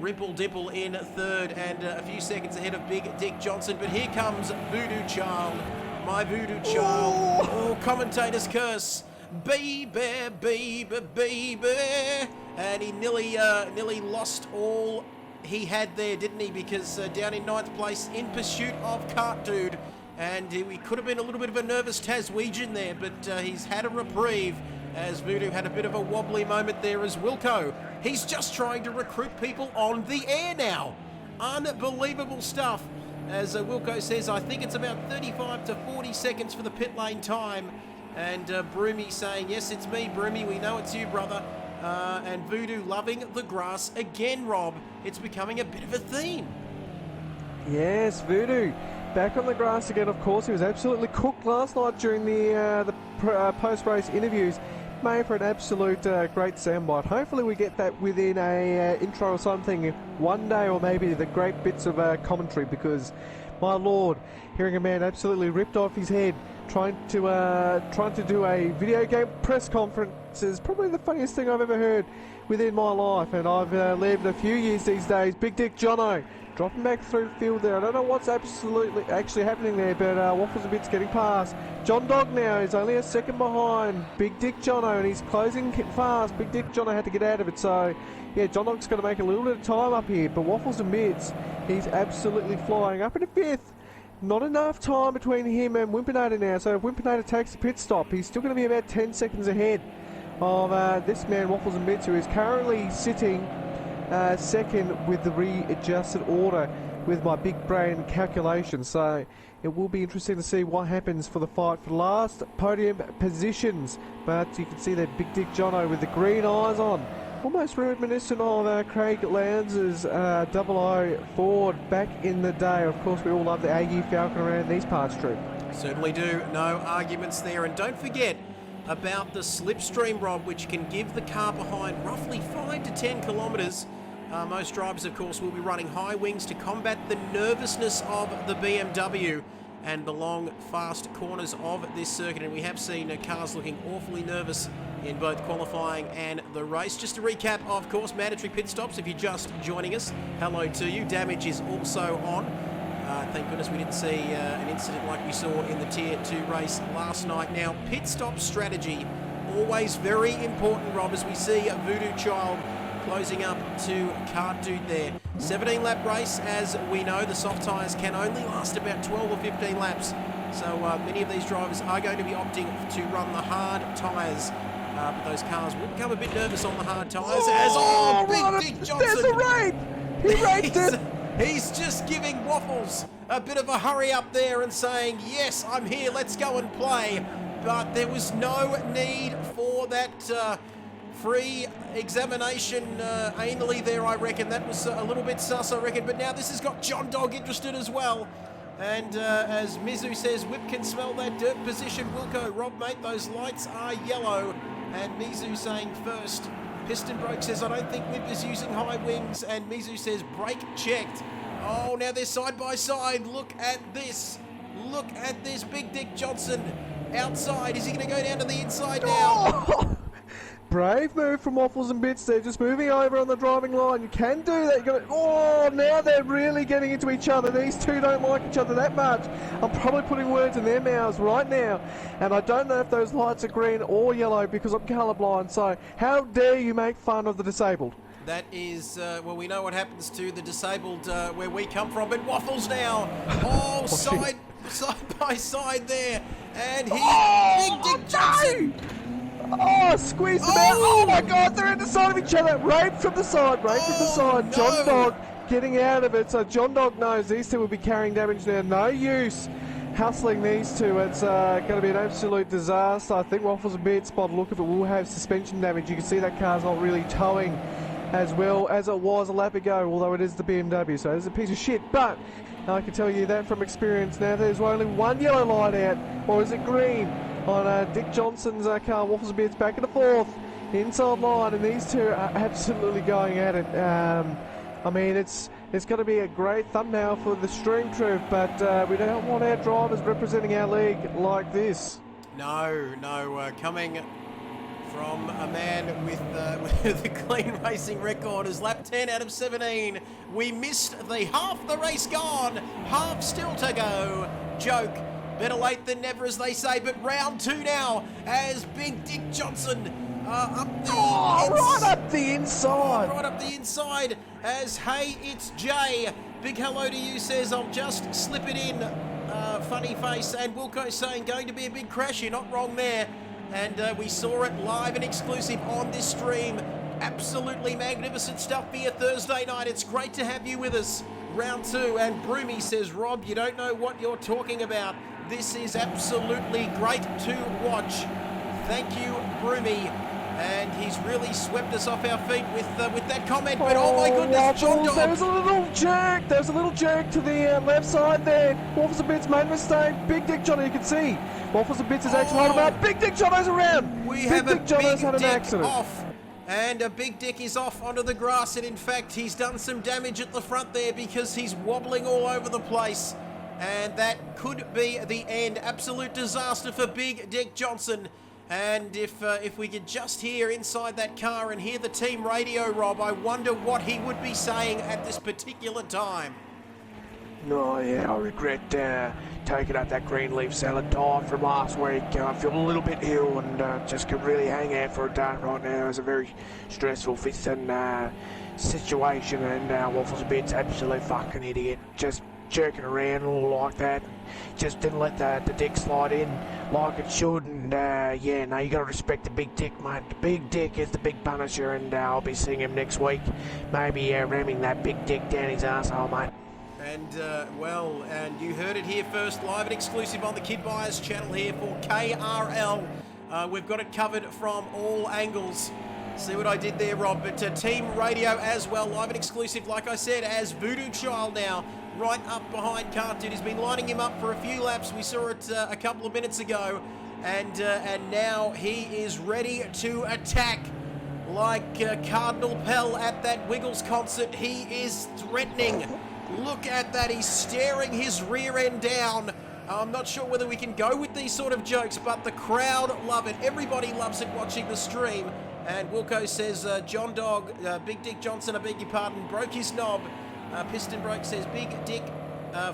Rimple Dimple in third and a few seconds ahead of Big Dick Johnson. But here comes Voodoo Child, my Voodoo Child. Oh, commentator's curse. Baby, baby, baby. And he nearly lost all he had there, didn't he? Because down in 9th place in pursuit of Cart Dude. And he could have been a little bit of a nervous Taswegian there, but he's had a reprieve as Voodoo had a bit of a wobbly moment there as Wilco. He's just trying to recruit people on the air now. Unbelievable stuff. As Wilco says, I think it's about 35 to 40 seconds for the pit lane time. And Broomy saying, yes, it's me, Broomy. We know it's you, brother. And Voodoo loving the grass again, Rob. It's becoming a bit of a theme. Yes, Voodoo. Back on the grass again, of course. He was absolutely cooked last night during the post-race interviews. Made for an absolute great soundbite. Hopefully we get that within a intro or something one day, or maybe the great bits of commentary, because, my lord, hearing a man absolutely ripped off his head trying to do a video game press conference is probably the funniest thing I've ever heard within my life. And I've lived a few years these days. Big Dick Jono dropping back through the field there. I don't know what's actually happening there, but Waffles a bit's getting past. John Dog now is only a second behind Big Dick Jono, and he's closing fast. Big Dick Jono had to get out of it, so yeah, John Dog's going to make a little bit of time up here, but Waffles admits he's absolutely flying up into 5th. Not enough time between him and Wimpinator now, so if Wimpinator takes a pit stop, he's still going to be about 10 seconds ahead of this man, Waffles and Bits, who is currently sitting second with the readjusted order with my big brain calculation. So it will be interesting to see what happens for the fight for the last podium positions. But you can see that Big Dick Jono with the green eyes on, almost reminiscent of Craig Lowndes' 00 Ford back in the day. Of course, we all love the Aggie Falcon around these parts, True. Certainly do. No arguments there. And don't forget about the slipstream, Rob, which can give the car behind roughly 5 to 10 kilometres. Most drivers, of course, will be running high wings to combat the nervousness of the BMW and the long, fast corners of this circuit. And we have seen cars looking awfully nervous in both qualifying and the race. Just to recap, of course, mandatory pit stops if you're just joining us. Hello to you. Damage is also on. Thank goodness we didn't see an incident like we saw in the Tier 2 race last night. Now, pit stop strategy, always very important, Rob, as we see a Voodoo Child closing up to Cart Dude there. 17 lap race, as we know. The soft tyres can only last about 12 or 15 laps. So many of these drivers are going to be opting to run the hard tyres. But those cars will become a bit nervous on the hard tyres. Big Dick Johnson. There's a raid! He raked it! He's just giving Waffles a bit of a hurry up there and saying, yes, I'm here, let's go and play. But there was no need for that free examination anally there, I reckon. That was a little bit sus, I reckon. But now this has got John Dog interested as well. And as Mizu says, Whip can smell that dirt position. Wilco, Rob, mate, those lights are yellow. And Mizu saying first. Piston Broke says, I don't think Whip is using high wings. And Mizu says, brake checked. Oh, now they're side by side. Look at this. Look at this. Big Dick Johnson outside. Is he going to go down to the inside now? Oh, brave move from Waffles and Bits. They're just moving over on the driving line. You can do that. Oh, now they're really getting into each other. These two don't like each other that much. I'm probably putting words in their mouths right now. And I don't know if those lights are green or yellow because I'm colourblind. So how dare you make fun of the disabled? That is, well, we know what happens to the disabled where we come from. But Waffles now. Oh, side by side there. And Big Dick Johnson. Oh, squeezed them out. Oh my God, they're in the side of each other. Right from the side, right from the side. No. John Dog getting out of it. So John Dog knows these two will be carrying damage now. No use hustling these two. It's going to be an absolute disaster. I think Waffles a bit, by the look of it, will have suspension damage. You can see that car's not really towing as well as it was a lap ago, although it is the BMW, so it's a piece of shit. But I can tell you that from experience now, there's only one yellow light out, or is it green, on Dick Johnson's car. Waffles a bit's back in the fourth, inside line, and these two are absolutely going at it. I mean, it's going to be a great thumbnail for the stream, Trev, but we don't want our drivers representing our league like this. No, coming from a man with a clean racing record as lap 10 out of 17. We missed the half the race gone, half still to go. Joke. Better late than never, as they say, but round 2 now as Big Dick Johnson right up the inside. Right up the inside as, hey, it's Jay. Big hello to you, says, I'll just slip it in. Funny face. And Wilco saying, going to be a big crash. You're not wrong there. And we saw it live and exclusive on this stream. Absolutely magnificent stuff for you Thursday night. It's great to have you with us. Round 2. And Broomy says, Rob, you don't know what you're talking about. This is absolutely great to watch. Thank you, Broomy. And he's really swept us off our feet with that comment. But oh my goodness, John Dog. There was a little jerk. There was a little jerk to the left side there. Waffles a Bits made a mistake. Big Dick Johnny, you can see. Waffles a Bits has actually had him out. Big Dick Johnny's around. We Big have Dick a Johnny's Big had an Dick accident. off. And a Big Dick is off onto the grass. And in fact, he's done some damage at the front there because he's wobbling all over the place. And that could be the end. Absolute disaster for Big Dick Johnson. And if we could just hear inside that car and hear the team radio, Rob, I wonder what he would be saying at this particular time. Oh yeah, I regret taking up that green leaf salad diet from last week. I feel a little bit ill and just could really hang out for a day right now. It was a very stressful fifth and situation, and Waffles a bit's absolute fucking idiot. Just jerking around all like that. Just didn't let the dick slide in like it should, and yeah, no, you got to respect the Big Dick, mate. The Big Dick is the big punisher, and I'll be seeing him next week. Maybe ramming that Big Dick down his arsehole, mate. And, well, and you heard it here first, live and exclusive on the Kid Buyers channel here for KRL. We've got it covered from all angles. See what I did there, Rob? But team radio as well, live and exclusive, like I said, as Voodoo Child now, right up behind Cartoon. He's been lining him up for a few laps. We saw it a couple of minutes ago. And now he is ready to attack like Cardinal Pell at that Wiggles concert. He is threatening. Look at that. He's staring his rear end down. I'm not sure whether we can go with these sort of jokes, but the crowd love it. Everybody loves it watching the stream. And Wilco says, John Dog, Big Dick Johnson, I beg your pardon, broke his knob. Piston Broke says, Big Dick,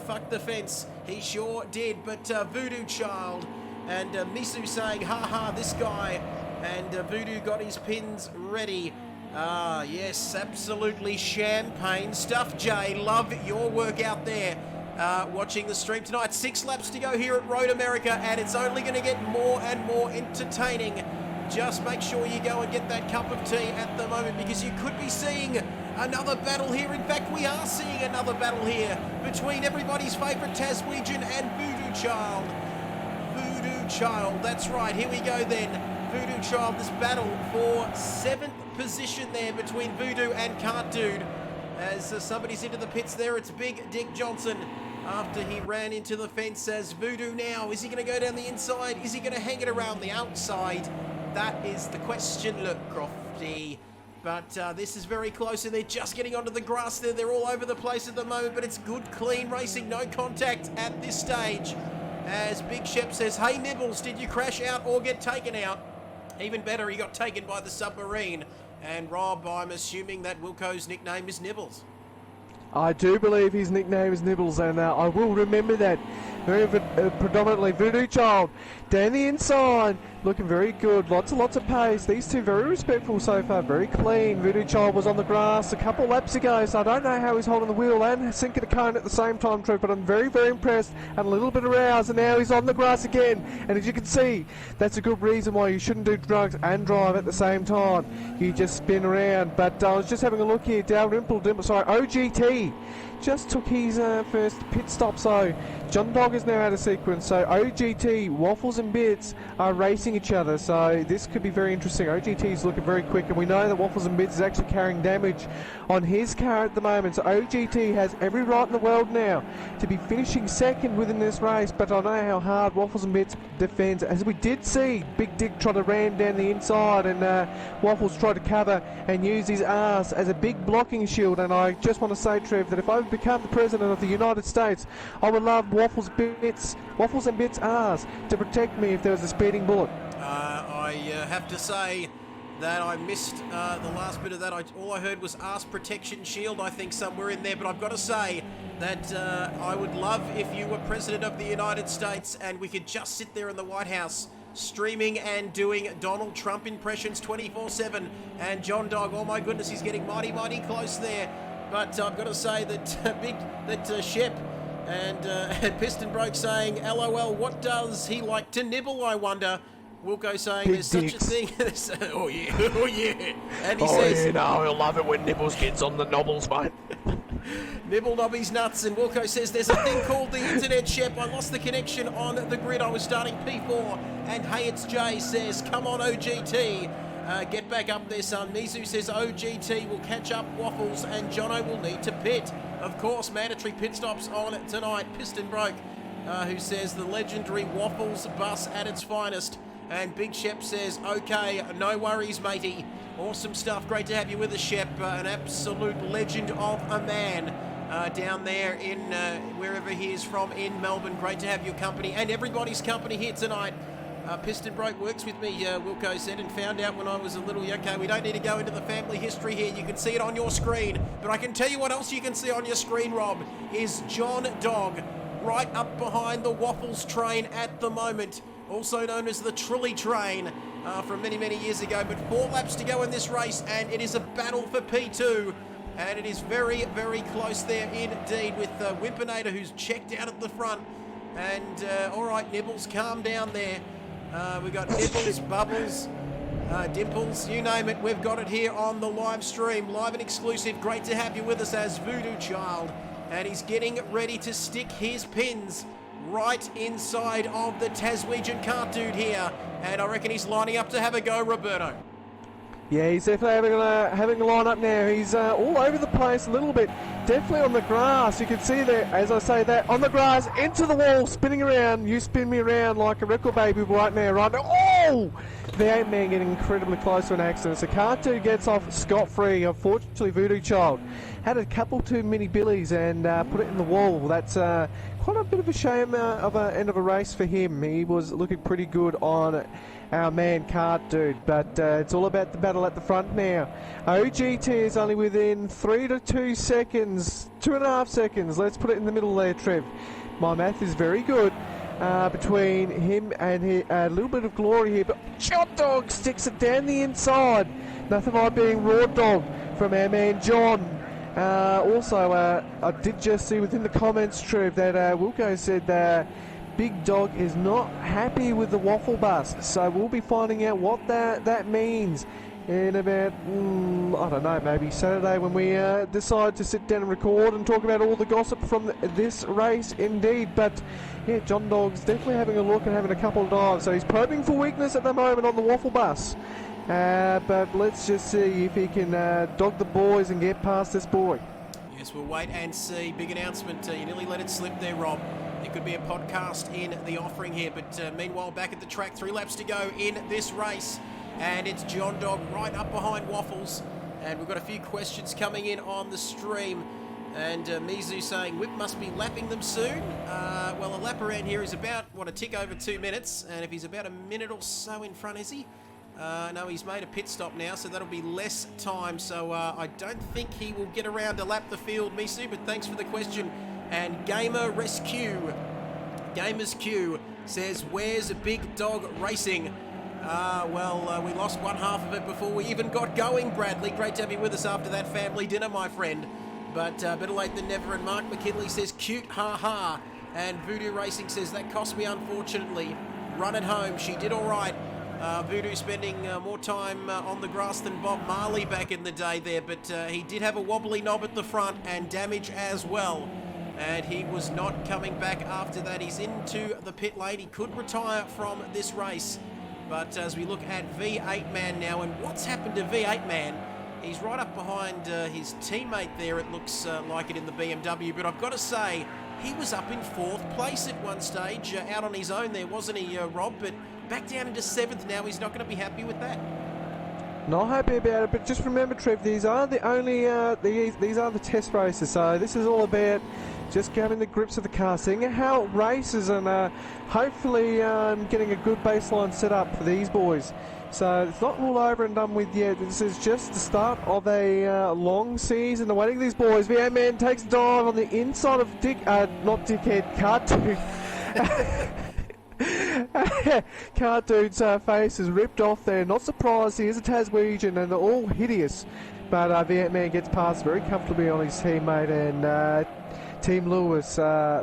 fuck the fence. He sure did. But Voodoo Child and Misu saying, ha ha, this guy. And Voodoo got his pins ready. Yes, absolutely champagne stuff, Jay. Love your work out there. Watching the stream tonight. 6 laps to go here at Road America, and it's only going to get more and more entertaining. Just make sure you go and get that cup of tea at the moment, because you could be seeing another battle here. In fact, we are seeing another battle here between everybody's favourite Taswegian and Voodoo Child. Voodoo Child, that's right. Here we go then. Voodoo Child, this battle for 7th position there between Voodoo and Cartoon. As somebody's into the pits there, it's Big Dick Johnson after he ran into the fence. As Voodoo now, is he going to go down the inside? Is he going to hang it around the outside? That is the question. Look, Crofty. But this is very close, and they're just getting onto the grass there. They're all over the place at the moment, but it's good, clean racing. No contact at this stage. As Big Shep says, hey, Nibbles, did you crash out or get taken out? Even better, he got taken by the submarine. And Rob, I'm assuming that Wilco's nickname is Nibbles. I do believe his nickname is Nibbles, and I will remember that. Very predominantly Voodoo Child down the inside, looking very good. Lots of pace. These two very respectful so far, very clean. Voodoo Child was on the grass a couple laps ago, so I don't know how he's holding the wheel and sinking the cone at the same time, Trev, but I'm very, very impressed and a little bit aroused, and now he's on the grass again. And as you can see, that's a good reason why you shouldn't do drugs and drive at the same time. You just spin around. But I was just having a look here. OGT just took his first pit stop, so John Dog is now out of sequence, so OGT, Waffles and Bits are racing each other, so this could be very interesting. OGT is looking very quick, and we know that Waffles and Bits is actually carrying damage on his car at the moment, so OGT has every right in the world now to be finishing second within this race, but I know how hard Waffles and Bits defends, as we did see Big Dick try to ram down the inside, and Waffles tried to cover and use his arse as a big blocking shield. And I just want to say, Trev, that if I become the President of the United States, I would love Waffles and Bits arse to protect me if there was a speeding bullet. I have to say that I missed the last bit of that. All I heard was arse protection shield, I think somewhere in there, but I've got to say that I would love if you were President of the United States and we could just sit there in the White House streaming and doing Donald Trump impressions 24/7. And John Dog, oh my goodness, he's getting mighty close there. But I've got to say that Shep and Piston Broke saying, LOL, what does he like to nibble, I wonder? Wilco saying Big there's such dicks. a thing. Oh yeah, oh yeah. And he Oh, says, yeah, no, he'll love it when Nibbles gets on the knobbles, mate. Nibble Nobby's nuts. And Wilco says there's a thing called the internet, Shep. I lost the connection on the grid. I was starting P4. And Hey It's Jay says, come on OGT. Get back up there, son. Mizu says OGT will catch up Waffles and Jono will need to pit. Of course, mandatory pit stops on tonight. Piston Broke, who says the legendary Waffles bus at its finest. And Big Shep says, okay, no worries, matey. Awesome stuff. Great to have you with us, Shep. An absolute legend of a man down there in wherever he is from in Melbourne. Great to have your company and everybody's company here tonight. Piston Broke works with me, Wilco said, and found out when I was a little... Okay, we don't need to go into the family history here. You can see it on your screen. But I can tell you what else you can see on your screen, Rob, is John Dog right up behind the Waffles train at the moment. Also known as the Trilly train from many years ago. But 4 laps to go in this race, and it is a battle for P2. And it is very close there indeed with Wimpinator, who's checked out at the front. And, all right, Nibbles, calm down there. We've got Nibbles, Bubbles, Dimples, you name it. We've got it here on the live stream, live and exclusive. Great to have you with us as Voodoo Child. And he's getting ready to stick his pins right inside of the Taswegian cart dude here. And I reckon he's lining up to have a go, Roberto. Yeah, he's definitely having a line up now. He's all over the place a little bit. Definitely on the grass. You can see there, as I say that, on the grass, into the wall, spinning around. You spin me around like a record baby right now. Oh! The 8-man getting incredibly close to an accident. So Cartoon gets off scot-free. Unfortunately, Voodoo Child had a couple too many billies and put it in the wall. That's quite a bit of a shame of an end of a race for him. He was looking pretty good on our man Cart Dude, but it's all about the battle at the front now. OGT is only within 3 to 2 seconds, 2.5 seconds. Let's put it in the middle there, Trev. My math is very good between him and a little bit of glory here, but John Dog sticks it down the inside. Nothing like being Raw Dog from our man John. Also, I did just see within the comments, Trev, that Wilco said Big Dog is not happy with the waffle bus, so we'll be finding out what that means in about, I don't know, maybe Saturday when we decide to sit down and record and talk about all the gossip from this race indeed. But yeah, John Dog's definitely having a look and having a couple of dives, so he's probing for weakness at the moment on the waffle bus. But let's just see if he can dog the boys and get past this boy. Yes, we'll wait and see. Big announcement. You nearly let it slip there, Rob. There could be a podcast in the offering here, but meanwhile, back at the track, 3 laps to go in this race, and it's John Dog right up behind Waffles, and we've got a few questions coming in on the stream, and Mizu saying Whip must be lapping them soon. Well, a lap around here is about, a tick over 2 minutes, and if he's about a minute or so in front, is he? No, he's made a pit stop now, so that'll be less time, so I don't think he will get around to lap the field, Mizu, but thanks for the question. And Gamers Q says, where's Big Dog Racing? Well, we lost one half of it before we even got going, Bradley. Great to have you with us after that family dinner, my friend. But better late than never. And Mark McKinley says, cute, ha-ha. And Voodoo Racing says, that cost me, unfortunately. Run it home. She did all right. Voodoo spending more time on the grass than Bob Marley back in the day there. But he did have a wobbly knob at the front and damage as well. and he was not coming back after that. He's into the pit lane. He could retire from this race. But as we look at V8 Man now, and what's happened to V8 Man, he's right up behind his teammate there, it looks like it in the BMW. But I've got to say, he was up in 4th place at one stage, out on his own there, wasn't he, Rob? But back down into 7th now. He's not going to be happy with that. Not happy about it, but just remember, Trev, these are the only these are the test races, so this is all about just getting the grips of the car, seeing how it races, and hopefully getting a good baseline set up for these boys. So it's not all over and done with yet. This is just the start of a long season awaiting these boys. V8 Man takes a dive on the inside of Cartoon. Cartoon's face is ripped off there. Not surprised, he is a Taswegian and they're all hideous. But V8 Man gets past very comfortably on his teammate, and Team Lewis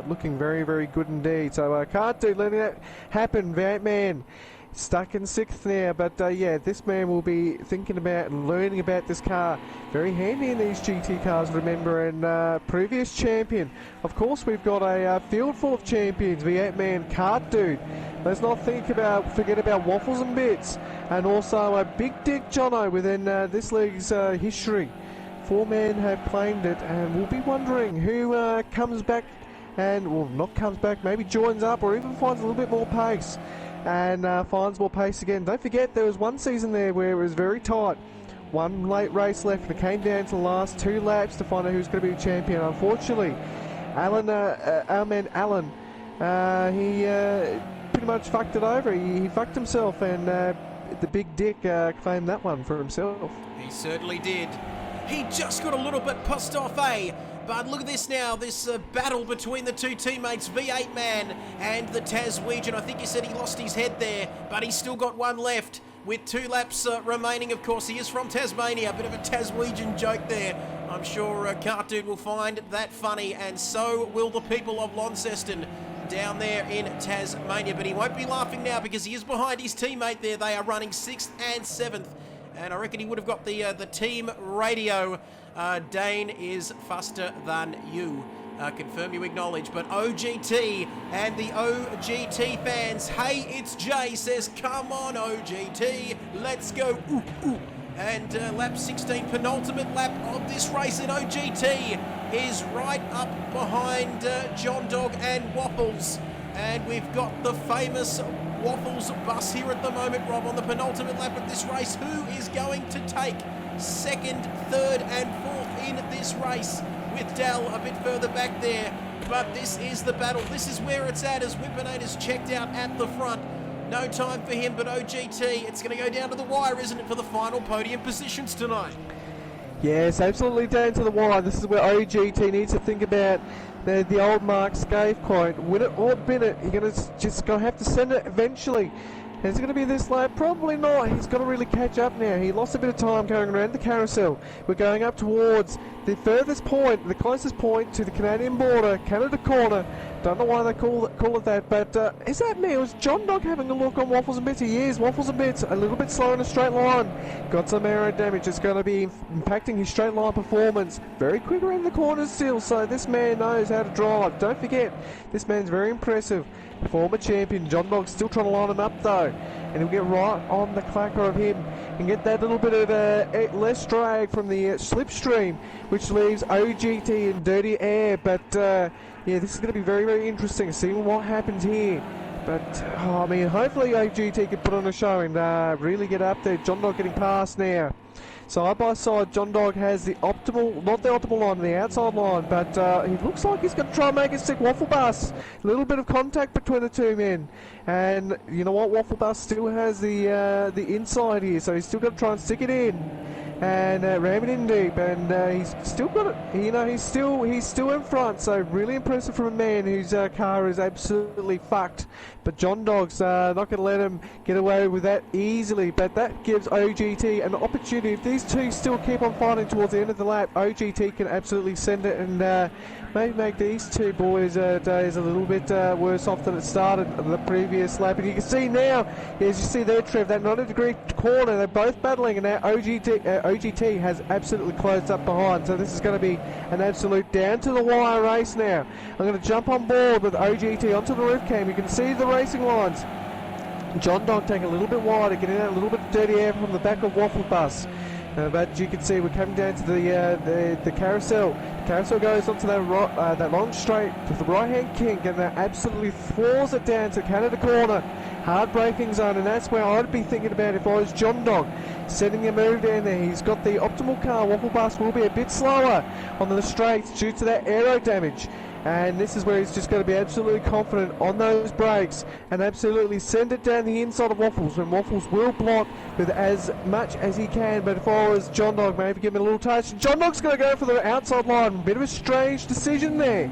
looking very, very good indeed. So Cartoon letting that happen. V8 Man stuck in 6th now, but yeah, this man will be thinking about and learning about this car. Very handy in these GT cars, remember, and previous champion. Of course, we've got a field full of champions. V8 Man, Kart Dude. Let's not forget about Waffles and Bits, and also a Big Dick Jono within this league's history. 4 men have claimed it, and we'll be wondering who comes back and, well, not comes back, maybe joins up or even finds a little bit more pace. And finds more pace again. Don't forget, there was one season there where it was very tight. One late race left, and it came down to the last 2 laps to find out who's going to be the champion. Unfortunately, our man Alan, he pretty much fucked it over. He fucked himself, and the Big Dick claimed that one for himself. He certainly did. He just got a little bit pissed off, eh? But look at this now, this battle between the 2 teammates, V8 Man and the Taswegian. I think he said he lost his head there, but he's still got one left with 2 laps remaining. Of course, he is from Tasmania, a bit of a Taswegian joke there. I'm sure Cartoon will find that funny, and so will the people of Launceston down there in Tasmania. But he won't be laughing now because he is behind his teammate there. They are running 6th and 7th, and I reckon he would have got the team radio. Dane is faster than you. Confirm you acknowledge. But OGT and the OGT fans, hey, it's Jay, says, come on, OGT, let's go. Ooh, ooh. And lap 16, penultimate lap of this race in OGT, is right up behind John Dog and Waffles. And we've got the famous Waffles bus here at the moment, Rob, on the penultimate lap of this race. Who is going to take 2nd, 3rd and 4th in this race, with Dell a bit further back there? But this is the battle. This is where it's at, as Whippinator's checked out at the front. No time for him, but OGT, it's going to go down to the wire, isn't it, for the final podium positions tonight? Yes, absolutely down to the wire. This is where OGT needs to think about the old Mark Scave quote. Win it or bin it. You're going to have to send it eventually. Is it going to be this late? Probably not. He's got to really catch up now. He lost a bit of time going around the carousel. We're going up towards the furthest point, the closest point to the Canadian border, Canada corner. Don't know why they call it that, but is that me? Was John Dog having a look on Waffles and Bits? He is. Waffles and Bits a little bit slow in a straight line. Got some aero damage. It's going to be impacting his straight line performance. Very quick around the corners still, so this man knows how to drive. Don't forget, this man's very impressive. Former champion. John Dog's still trying to line him up though, and he'll get right on the clacker of him and get that little bit of less drag from the slipstream, which leaves OGT in dirty air. But yeah, this is going to be very, very interesting, seeing what happens here. But I mean, hopefully OGT can put on a show and really get up there. John Dog getting past now. Side by side, John Dog has the optimal, not the optimal line, the outside line, but he looks like he's going to try and make a sick Waffle Bus. A little bit of contact between the 2 men, and you know what, Waffle Bus still has the inside here, so he's still going to try and stick it in and ram it in deep, and he's still got it. You know, he's still in front, so really impressive from a man whose car is absolutely fucked. But John Dog's not going to let him get away with that easily, but that gives OGT an opportunity. If these 2 still keep on fighting towards the end of the lap, OGT can absolutely send it and maybe make these 2 boys' days a little bit worse off than it started the previous lap. And you can see now, as you see there, Trev, that 90-degree corner. They're both battling, and now OGT has absolutely closed up behind. So this is going to be an absolute down-to-the-wire race now. I'm going to jump on board with OGT onto the roof cam. You can see the racing lines. John Dog taking a little bit wider, getting out a little bit of dirty air from the back of Waffle Bus. But you can see we're coming down to the carousel. The carousel goes onto that long straight to the right-hand kink, and that absolutely floors it down to Canada corner. Hard braking zone, and that's where I'd be thinking about if I was John Dog. Setting a move down there. He's got the optimal car. Waffle Bus will be a bit slower on the straights due to that aero damage. And this is where he's just going to be absolutely confident on those brakes and absolutely send it down the inside of Waffles, and Waffles will block with as much as he can. But if I was John Dog, maybe give him a little touch. John Dog's going to go for the outside line. Bit of a strange decision there.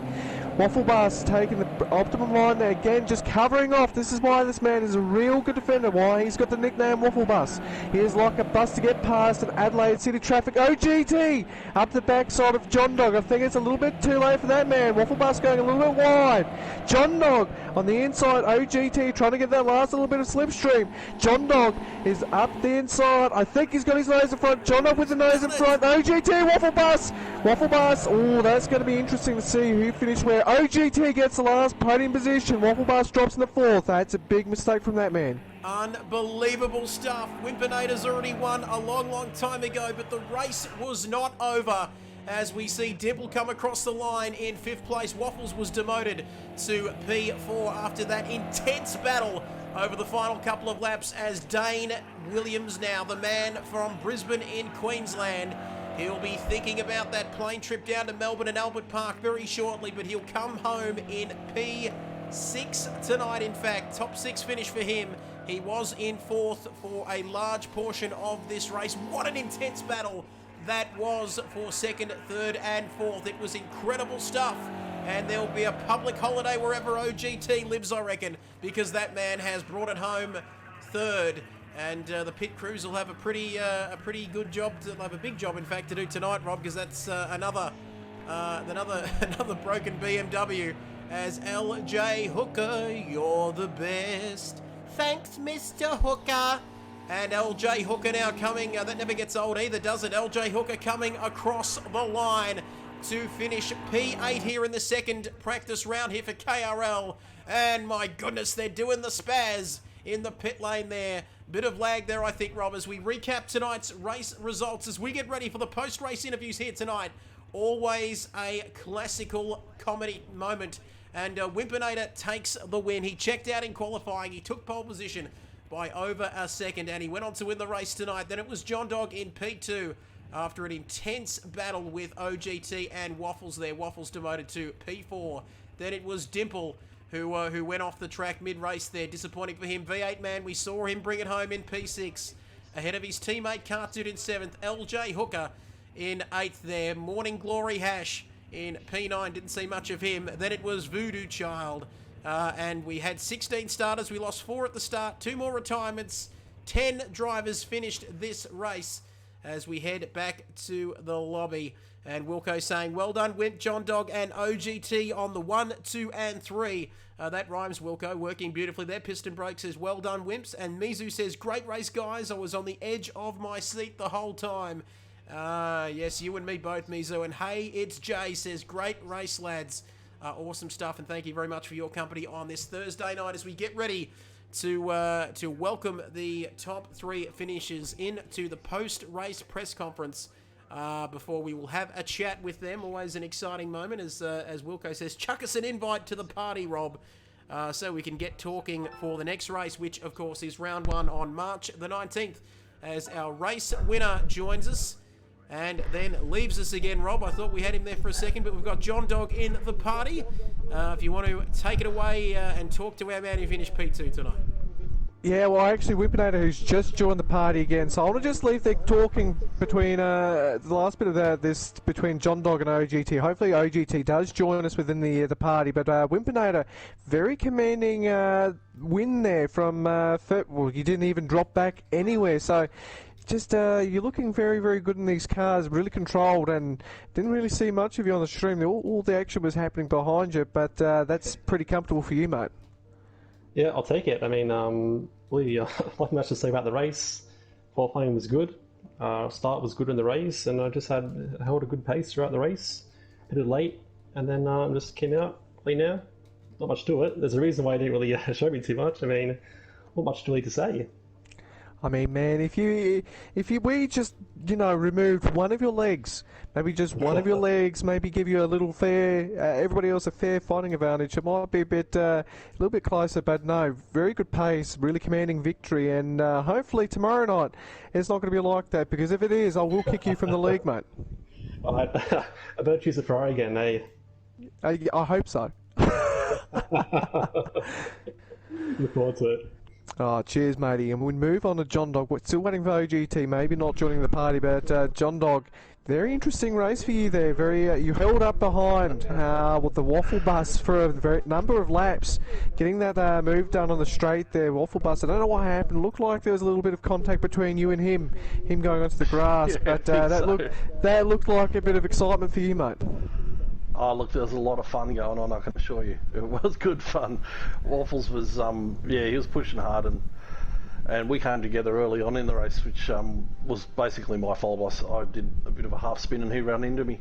Waffle Bus taking the optimum line there again, just covering off. This is why this man is a real good defender, why he's got the nickname Waffle Bus. He is like a bus to get past in Adelaide City traffic. OGT up the backside of John Dog. I think it's a little bit too late for that man. Waffle Bus going a little bit wide. John Dog on the inside. OGT trying to get that last little bit of slipstream. John Dog is up the inside. I think he's got his nose in front. John Dog with the nose in front. OGT, Waffle Bus. Waffle Bus. Oh, that's going to be interesting to see who finished where. OGT gets the last podium position. Waffle Bus drops in the fourth. That's a big mistake from that man. Unbelievable stuff. Wimpinator's already won a long time ago, but the race was not over. As we see Dimple come across the line in 5th place. Waffles was demoted to P4 after that intense battle over the final couple of laps, as Dane Williams, now the man from Brisbane in Queensland, he'll be thinking about that plane trip down to Melbourne and Albert Park very shortly, but he'll come home in P6 tonight. In fact, top 6 finish for him. He was in 4th for a large portion of this race. What an intense battle that was for 2nd, 3rd and 4th. It was incredible stuff. And there'll be a public holiday wherever OGT lives, I reckon, because that man has brought it home 3rd. And the pit crews will have a pretty good job. They'll have a big job, in fact, to do tonight, Rob, because that's another broken BMW. As LJ Hooker, you're the best. Thanks, Mr. Hooker. And LJ Hooker now coming. That never gets old either, does it? LJ Hooker coming across the line to finish P8 here in the second practice round here for KRL. And my goodness, they're doing the spaz in the pit lane there. Bit of lag there, I think, Rob, as we recap tonight's race results, as we get ready for the post-race interviews here tonight. Always a classical comedy moment. And Wimpinator takes the win. He checked out in qualifying. He took pole position by over a second, and he went on to win the race tonight. Then it was John Dog in P2 after an intense battle with OGT and Waffles there. Waffles demoted to P4. Then it was Dimple who went off the track mid-race there. Disappointing for him. V8 man, we saw him bring it home in P6. Ahead of his teammate Cartoon in 7th. LJ Hooker in 8th there. Morning Glory Hash in P9. Didn't see much of him. Then it was Voodoo Child. And we had 16 starters. We lost 4 at the start. 2 more retirements. 10 drivers finished this race as we head back to the lobby. And Wilco saying, well done, Wimp, John Dog, and OGT on the 1, 2, and 3. That rhymes, Wilco, working beautifully there. Piston Break says, well done, Wimps. And Mizu says, great race, guys. I was on the edge of my seat the whole time. Yes, you and me both, Mizu. And hey, it's Jay says, great race, lads. Awesome stuff, and thank you very much for your company on this Thursday night as we get ready to welcome the top 3 finishers into the post-race press conference. Before we will have a chat with them. Always an exciting moment, as Wilco says, chuck us an invite to the party, Rob, so we can get talking for the next race, which of course is round 1 on March the 19th, as our race winner joins us and then leaves us again. Rob, I thought we had him there for a second, but we've got John Dog in the party. If you want to take it away and talk to our man who finished P2 tonight. Yeah, well, actually, Wimpinator, who's just joined the party again, so I want to just leave there talking between the last bit of this between John Dog and OGT. Hopefully, OGT does join us within the party, but Wimpinator, very commanding win there from. Well, you didn't even drop back anywhere, so. Just you're looking very, very good in these cars, really controlled, and didn't really see much of you on the stream. All the action was happening behind you, but that's pretty comfortable for you, mate. Yeah, I'll take it. I mean, really, not much to say about the race. qualifying was good. Start was good in the race, and I just held a good pace throughout the race. Hit it late, and then just came out clean now. Not much to it. There's a reason why I didn't really show me too much. I mean, not much to really to say. I mean, man, if we just, removed one of your legs, maybe just one of your legs, maybe give you a little everybody else a fair fighting advantage, it might be a little bit closer, but no, very good pace, really commanding victory, and hopefully tomorrow night it's not going to be like that, because if it is, I will kick you from the league, mate. I better choose a Ferrari again, eh? I hope so. Look forward to it. Oh, cheers, matey. And we'll move on to John Dog. We're still waiting for OGT, maybe not joining the party, but John Dog, very interesting race for you there. You held up behind with the waffle bus for a number of laps, getting that move done on the straight there. Waffle bus, I don't know what happened. Looked like there was a little bit of contact between you and him going onto the grass, Yeah, but that looked like a bit of excitement for you, mate. Oh, look, there was a lot of fun going on, I can assure you. It was good fun. Waffles was, he was pushing hard, and we came together early on in the race, which was basically my fault. I did a bit of a half spin and he ran into me.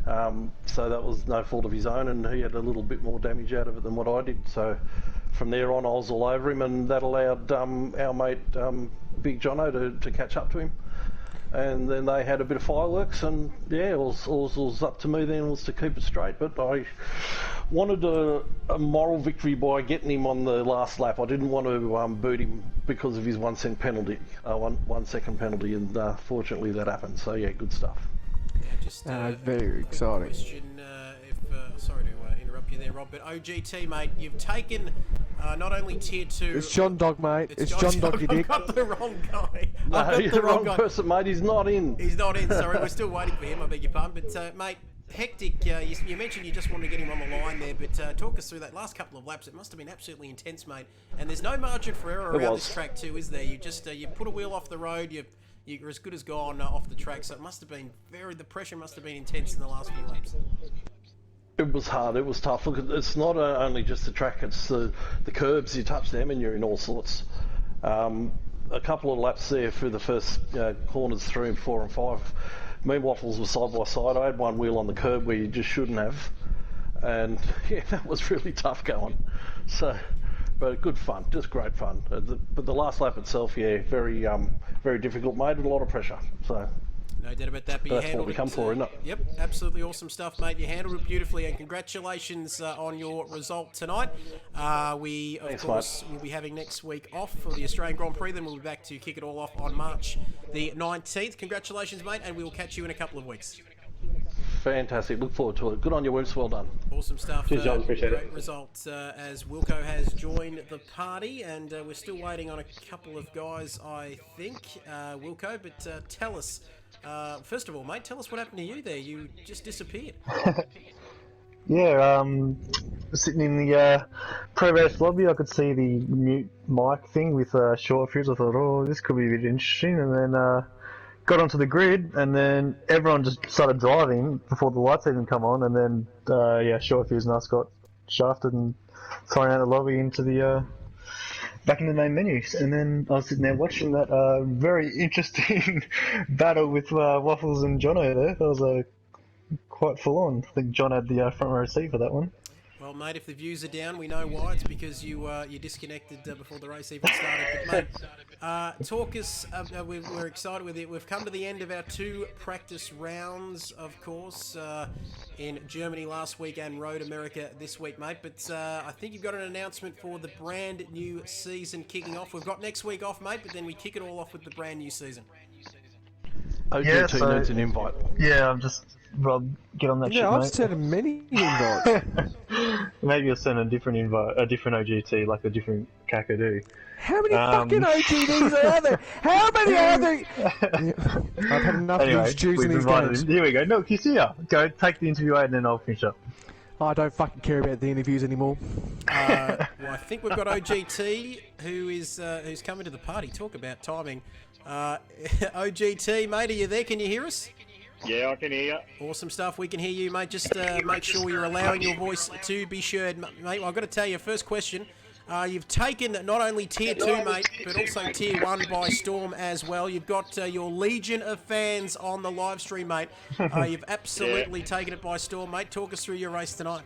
So that was no fault of his own, and he had a little bit more damage out of it than what I did. So from there on, I was all over him, and that allowed our mate, Big Jono, to catch up to him. And then they had a bit of fireworks, and it was up to me then was to keep it straight. But I wanted a moral victory by getting him on the last lap. I didn't want to boot him because of his 1 second penalty, 1 second penalty, and fortunately that happened. So yeah, good stuff. Yeah, just very exciting. Question, sorry to interrupt you there, Rob, but OGT, mate, you've taken not only tier 2. It's John Dog, mate. It's John Dog, you dick. I've got the wrong guy. No, you're the wrong person, mate. He's not in. He's not in, sorry. We're still waiting for him, I beg your pardon. But, mate, hectic. You mentioned you just wanted to get him on the line there, but talk us through that last couple of laps. It must have been absolutely intense, mate. And there's no margin for error around this track too, is there? You just you put a wheel off the road, you're as good as gone off the track, so it must have been the pressure must have been intense in the last few laps. It was hard, it was tough. Look, it's not only just the track, it's the curbs. You touch them and you're in all sorts. A couple of laps there through the first corners 3 and 4 and 5. Me and Waffles were side by side. I had one wheel on the curb where you just shouldn't have. And yeah, that was really tough going. So, but good fun, just great fun. But the last lap itself, very difficult, mate, and a lot of pressure. So. No doubt about that, but you That's handled what we come for, isn't it? Yep, absolutely awesome stuff, mate. You handled it beautifully, and congratulations on your result tonight. We, of course, will be having next week off for the Australian Grand Prix, then we'll be back to kick it all off on March the 19th. Congratulations, mate, and we will catch you in a couple of weeks. Fantastic, look forward to it. Good on you, Wimps, well done. Awesome stuff. Cheers, John, appreciate great it. Result as Wilco has joined the party, and we're still waiting on a couple of guys, I think, Wilco, but tell us, first of all, mate, tell us what happened to you there. You just disappeared. Sitting in the pro-race lobby, I could see the mute mic thing with short fuse. I thought, oh, this could be a bit interesting, and then got onto the grid, and then everyone just started driving before the lights even come on, and then short fuse and us got shafted and thrown out of the lobby into the back in the main menus. And then I was sitting there watching that very interesting battle with Waffles and Jono there. That was quite full on. I think John had the front row seat for that one. Well, mate, if the views are down, we know why. It's because you disconnected before the race even started. But, mate, talk us. We're excited with it. We've come to the end of our 2 practice rounds, of course, in Germany last week and Road America this week, mate. But I think you've got an announcement for the brand new season kicking off. We've got next week off, mate, but then we kick it all off with the brand new season. OGT needs an invite. Yeah, I'm just... Rob, get on that shit, Yeah, mate. I've sent many invites. Maybe you'll send a different invite, a different OGT, like a different Kakadu. How many fucking OGDs are there? How many are there? I've had enough of these Jews in these games. Him. Here we go. No, he's here. Go, take the interview out and then I'll finish up. I don't fucking care about the interviews anymore. Well, I think we've got OGT who's coming to the party. Talk about timing. OGT, mate, are you there? Can you hear us? Yeah, I can hear you. Awesome stuff. We can hear you, mate. Just make sure you're allowing your voice to be shared, mate. Well, I've got to tell you, first question. You've taken not only Tier 2, mate, but also Tier 1 by storm as well. You've got your legion of fans on the live stream, mate. You've absolutely taken it by storm, mate. Talk us through your race tonight.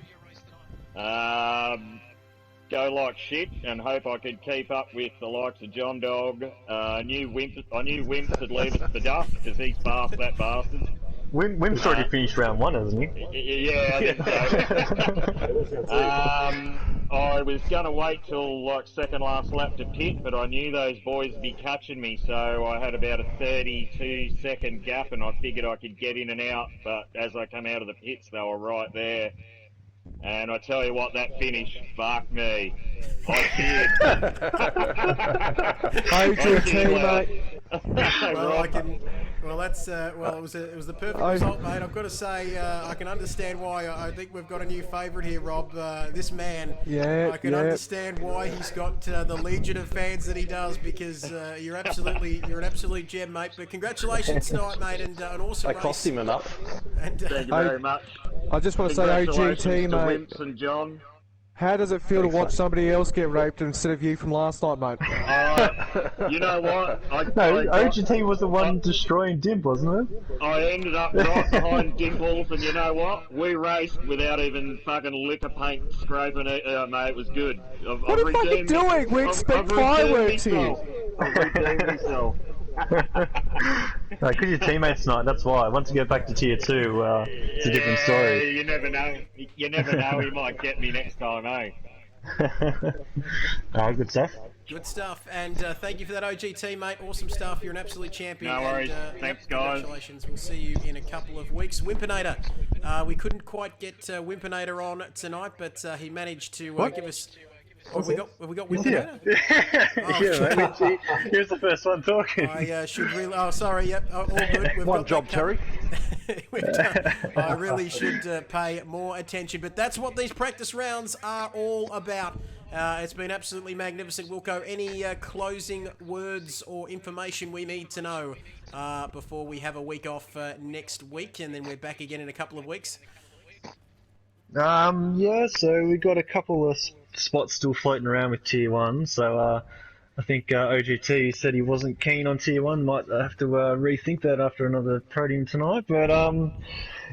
Go like shit and hope I could keep up with the likes of John Dog. I knew Wimps would leave us for dust because he's fast, that bastard. Wimp's already finished round 1, hasn't he? Yeah, I think so. I was going to wait till like second last lap to pit, but I knew those boys would be catching me, so I had about a 32-second gap and I figured I could get in and out, but as I come out of the pits, they were right there. And I tell you what, that finish, fuck me. I cheered. OGT, mate. Well, it was the perfect result, mate. I've got to say, I can understand why. I think we've got a new favourite here, Rob. This man. Yeah, I can understand why he's got the legion of fans that he does, because you're an absolute gem, mate. But congratulations tonight, mate, and an awesome race. They cost him enough. And, Thank you very much. I just want to say, OGT, mate. Wimps and John. How does it feel to watch somebody else get raped instead of you from last night, mate? You know what? OGT was the one destroying Dimp, wasn't it? I ended up right behind Dimples, and you know what? We raced without even fucking liquor paint scraping it. Mate, it was good. What are you fucking doing? We expect fireworks here. I've redeemed myself. Because your teammates tonight, that's why. Once you get back to Tier 2, it's a different story. You never know. You never know. He might get me next time, eh? Good stuff. Good stuff, and thank you for that, OGT, mate. Awesome stuff. You're an absolute champion. No worries. And, thanks, guys. Congratulations. We'll see you in a couple of weeks. Wimpinator. We couldn't quite get Wimpinator on tonight, but he managed to give us... Have we got Wimpinator? Yeah, mate. Here's the first one talking. I should really... Oh, sorry. Yep. All good. We've One got job, Terry. I really should pay more attention, but that's what these practice rounds are all about. It's been absolutely magnificent. Wilco, any closing words or information we need to know before we have a week off next week, and then we're back again in a couple of weeks? Yeah, so we got a couple of spots still floating around with Tier 1, so I think OGT said he wasn't keen on Tier 1, might have to rethink that after another podium tonight, but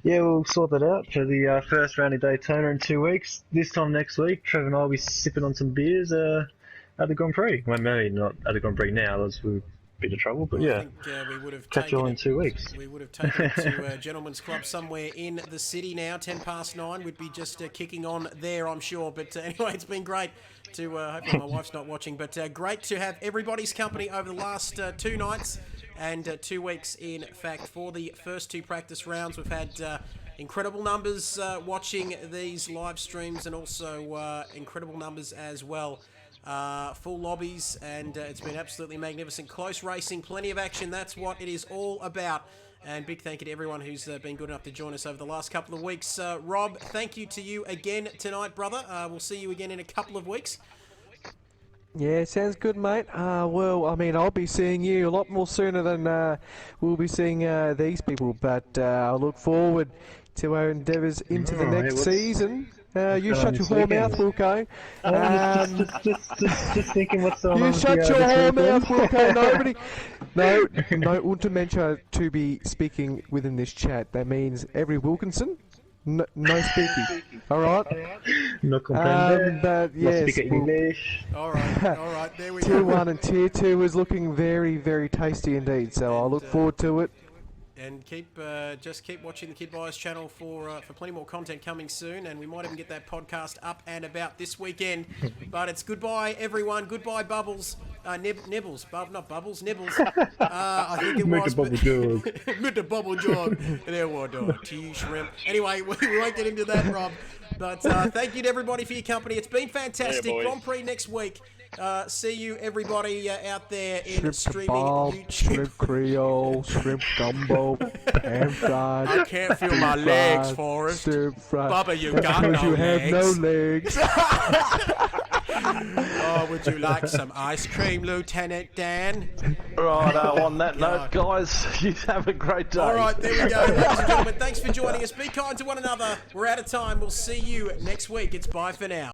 yeah, we'll sort that out for the first round of Daytona in 2 weeks. This time next week, Trevor and I will be sipping on some beers at the Grand Prix. Well, maybe not at the Grand Prix now, that's a bit of trouble, but yeah. I think we would have catch you all in 2 weeks. We would have taken it to a gentleman's club somewhere in the city now, 9:10. We'd be just kicking on there, I'm sure. But anyway, it's been great to, hopefully my wife's not watching, but great to have everybody's company over the last 2 nights and 2 weeks, in fact, for the first 2 practice rounds. We've had incredible numbers watching these live streams, and also incredible numbers as well. Full lobbies, and it's been absolutely magnificent. Close racing, plenty of action. That's what it is all about. And big thank you to everyone who's been good enough to join us over the last couple of weeks. Rob, thank you to you again tonight, brother. We'll see you again in a couple of weeks. Yeah, sounds good, mate. Well, I mean, I'll be seeing you a lot more sooner than we'll be seeing these people, but I look forward to our endeavours into the next season. You shut your whore mouth, Wilco. Just thinking what's going on. You shut your whore mouth, Wilco. Nobody. No Untermensch to be speaking within this chat. That means every Wilkinson, no speaking. All right. No comprendo. But yes. Speak English. All right. There we go. Tier 1 and Tier 2 is looking very, very tasty indeed. So I look forward to it. And just keep watching the Kid Buyers channel for plenty more content coming soon, and we might even get that podcast up and about this weekend. But it's goodbye, everyone. Goodbye, Bubbles. Nibbles. Not Bubbles, Nibbles. I think it was. Mit the bubble jog. There we go. Tea shrimp. Anyway, we won't get into that, Rob. But thank you to everybody for your company. It's been fantastic. Yeah, Grand Prix next week. See you, everybody, out there in Shrimp streaming kebab, YouTube. shrimp creole, shrimp gumbo, ham fried. I can't feel my legs, Forrest. Stir fried. Bubba, you That's got because no you have no legs. legs. Oh, would you like some ice cream, Lieutenant Dan? Right, on that note, guys, you have a great day. All right, there we go, ladies and gentlemen. Thanks for joining us. Be kind to one another. We're out of time. We'll see you next week. It's bye for now.